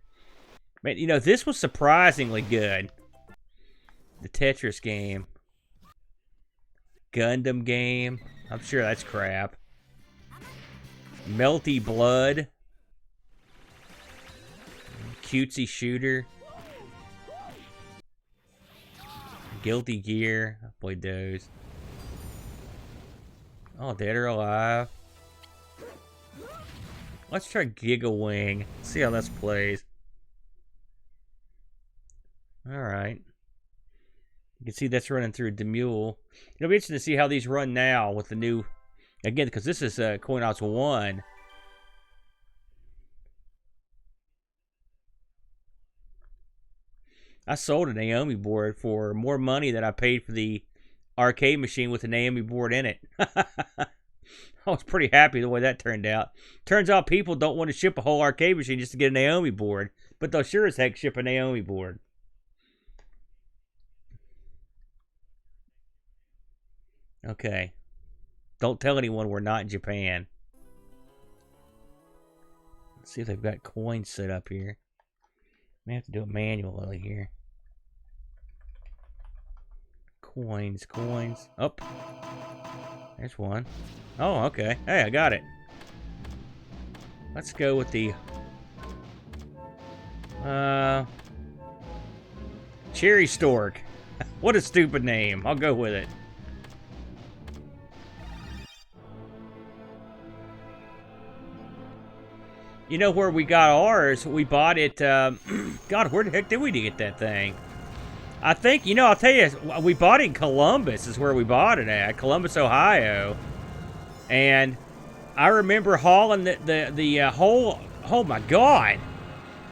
Man, you know, this was surprisingly good. The Tetris game. Gundam game. I'm sure that's crap. Melty Blood. Cutesy Shooter. Guilty Gear. I played those. Oh, Dead or Alive. Let's try Giga Wing. See how this plays. Alright. You can see that's running through Demule. It'll be interesting to see how these run now with the new, again, because this is Coinops 1. I sold a Naomi board for more money than I paid for the arcade machine with the Naomi board in it. I was pretty happy the way that turned out. Turns out people don't want to ship a whole arcade machine just to get a Naomi board, but they'll sure as heck ship a Naomi board. Okay. Don't tell anyone we're not in Japan. Let's see if they've got coins set up here. May have to do it manually here. Coins. Oh, there's one. Oh, okay. Hey, I got it. Let's go with the Cherry Stork. What a stupid name. I'll go with it. You know where we got ours? We bought it, God, where the heck did we get that thing? I think, you know, I'll tell you, we bought it in Columbus is where we bought it at, Columbus, Ohio. And I remember hauling the whole, oh my God.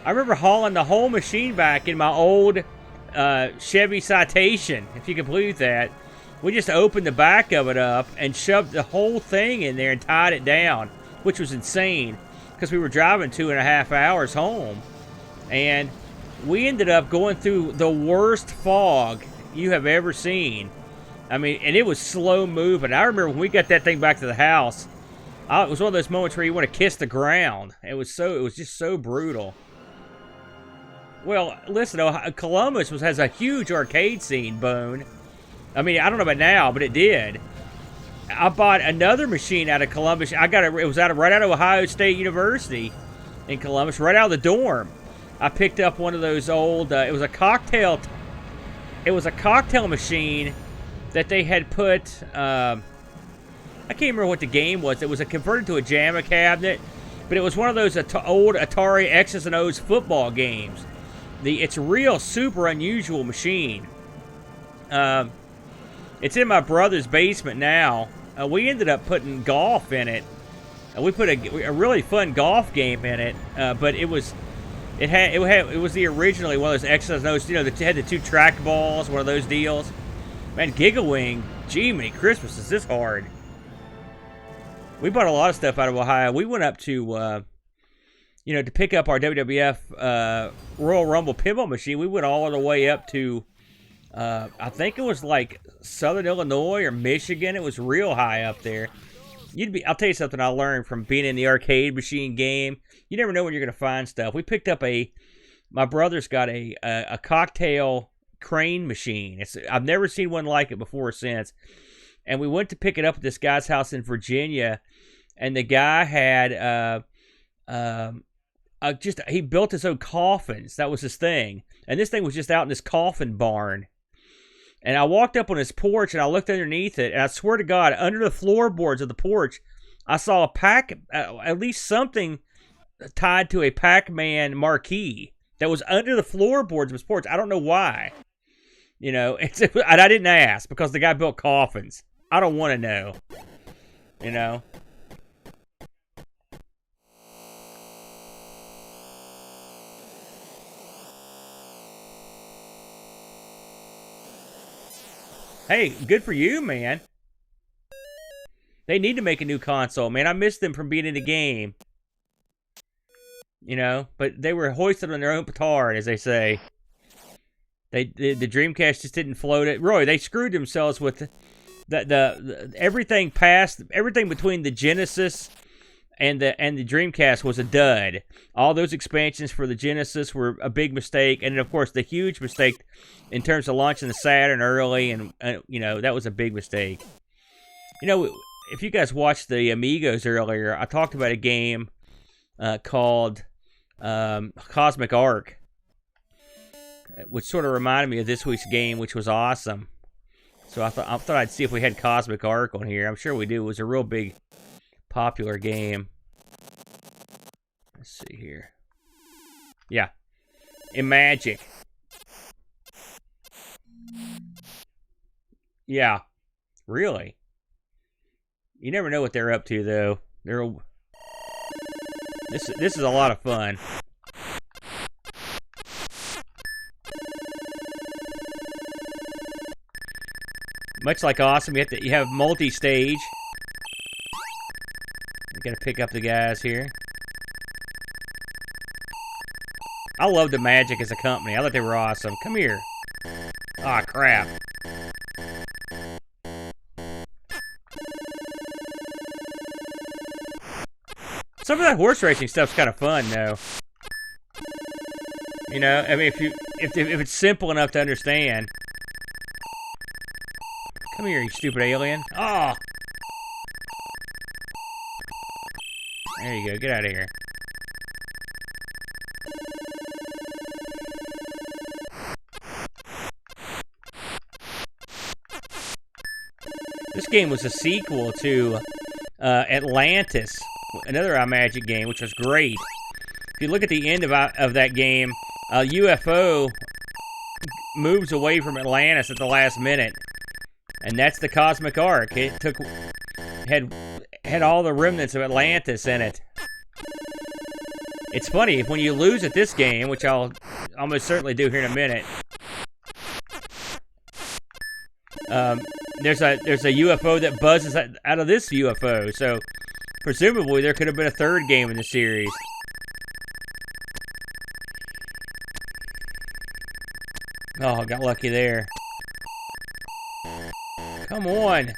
I remember hauling the whole machine back in my old Chevy Citation, if you can believe that. We just opened the back of it up and shoved the whole thing in there and tied it down, which was insane. Because we were driving 2.5 hours home. And we ended up going through the worst fog you have ever seen. I mean, and it was slow moving. I remember when we got that thing back to the house, it was one of those moments where you want to kiss the ground. It was just so brutal. Well, listen, Columbus has a huge arcade scene, Bone. I mean, I don't know about now, but it did. I bought another machine out of Columbus. It was right out of Ohio State University in Columbus, right out of the dorm. I picked up one of those old. It was a cocktail machine that they had put. I can't remember what the game was. It was converted to a JAMA cabinet, but it was one of those old Atari X's and O's football games. It's a real super unusual machine. It's in my brother's basement now. We ended up putting golf in it. We put a really fun golf game in it, but it was originally one of those X's and O's, you know, that had the 2 track balls, one of those deals. Man, Gigawing, gee, many Christmas is this hard. We bought a lot of stuff out of Ohio. We went up to, to pick up our WWF Royal Rumble pinball machine. We went all the way up to, I think it was like Southern Illinois or Michigan. It was real high up there. I'll tell you something I learned from being in the arcade machine game. You never know when you're going to find stuff. We picked up my brother's got a cocktail crane machine. I've never seen one like it before or since. And we went to pick it up at this guy's house in Virginia, and the guy had he built his own coffins. That was his thing. And this thing was just out in this coffin barn. And I walked up on his porch, and I looked underneath it, and I swear to God, under the floorboards of the porch, I saw at least something tied to a Pac-Man marquee that was under the floorboards of his porch. I don't know why. You know, and I didn't ask because the guy built coffins. I don't want to know. You know? Hey, good for you, man. They need to make a new console, man. I missed them from being in the game. You know, but they were hoisted on their own petard, as they say. The Dreamcast just didn't float it. Roy, they screwed themselves with the everything between the Genesis and the Dreamcast was a dud. All those expansions for the Genesis were a big mistake, and then of course the huge mistake in terms of launching the Saturn early, and that was a big mistake. You know, if you guys watched the Amigos earlier, I talked about a game called Cosmic Arc, which sort of reminded me of this week's game, which was awesome. So I thought I'd see if we had Cosmic Arc on here. I'm sure we do. It was a real big, popular game. Let's see here. Yeah. Imagic. Yeah, really. You never know what they're up to, though. This is a lot of fun. Much like Awesome, you have multi-stage. You gotta pick up the guys here. I love the Magic as a company. I thought they were awesome. Come here. Aw, crap. Some of that horse racing stuff's kind of fun, though. You know, I mean, if it's simple enough to understand. Come here, you stupid alien. Oh! There you go. Get out of here. This game was a sequel to Atlantis, another iMagic game, which was great. If you look at the end of that game, a UFO moves away from Atlantis at the last minute, and that's the Cosmic Ark. It had all the remnants of Atlantis in it. It's funny, when you lose at this game, which I'll almost certainly do here in a minute, there's a UFO that buzzes out of this UFO, so presumably there could have been a third game in the series. Oh, got lucky there. Come on.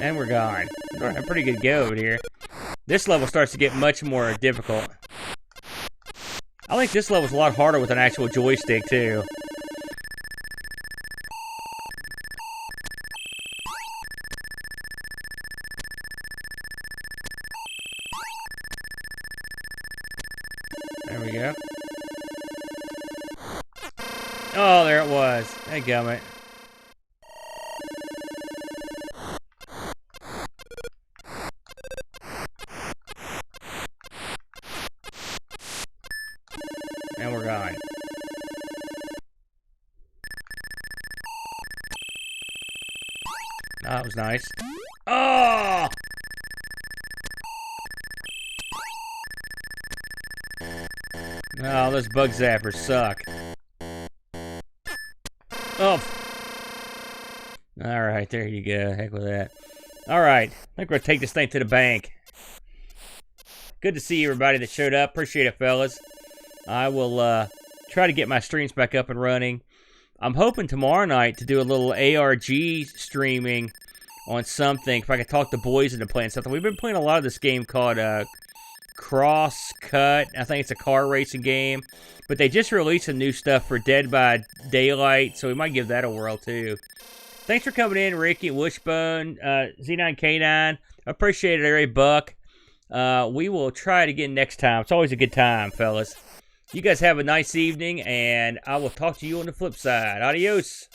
And we're gone. We're doing a pretty good go over here. This level starts to get much more difficult. I think this level's a lot harder with an actual joystick, too. There we go. Oh, there it was. Hey, gummit. And we're gone. Oh, that was nice. Oh! Oh, those bug zappers suck. Oh! Alright, there you go. Heck with that. Alright, I think we're going to take this thing to the bank. Good to see everybody that showed up. Appreciate it, fellas. I will try to get my streams back up and running. I'm hoping tomorrow night to do a little ARG streaming on something. If I can talk the boys into playing something. We've been playing a lot of this game called Crosscut. I think it's a car racing game. But they just released some new stuff for Dead by Daylight, so we might give that a whirl too. Thanks for coming in, Ricky, Wishbone, Z9K9. Appreciate it, every buck. We will try it again next time. It's always a good time, fellas. You guys have a nice evening, and I will talk to you on the flip side. Adios.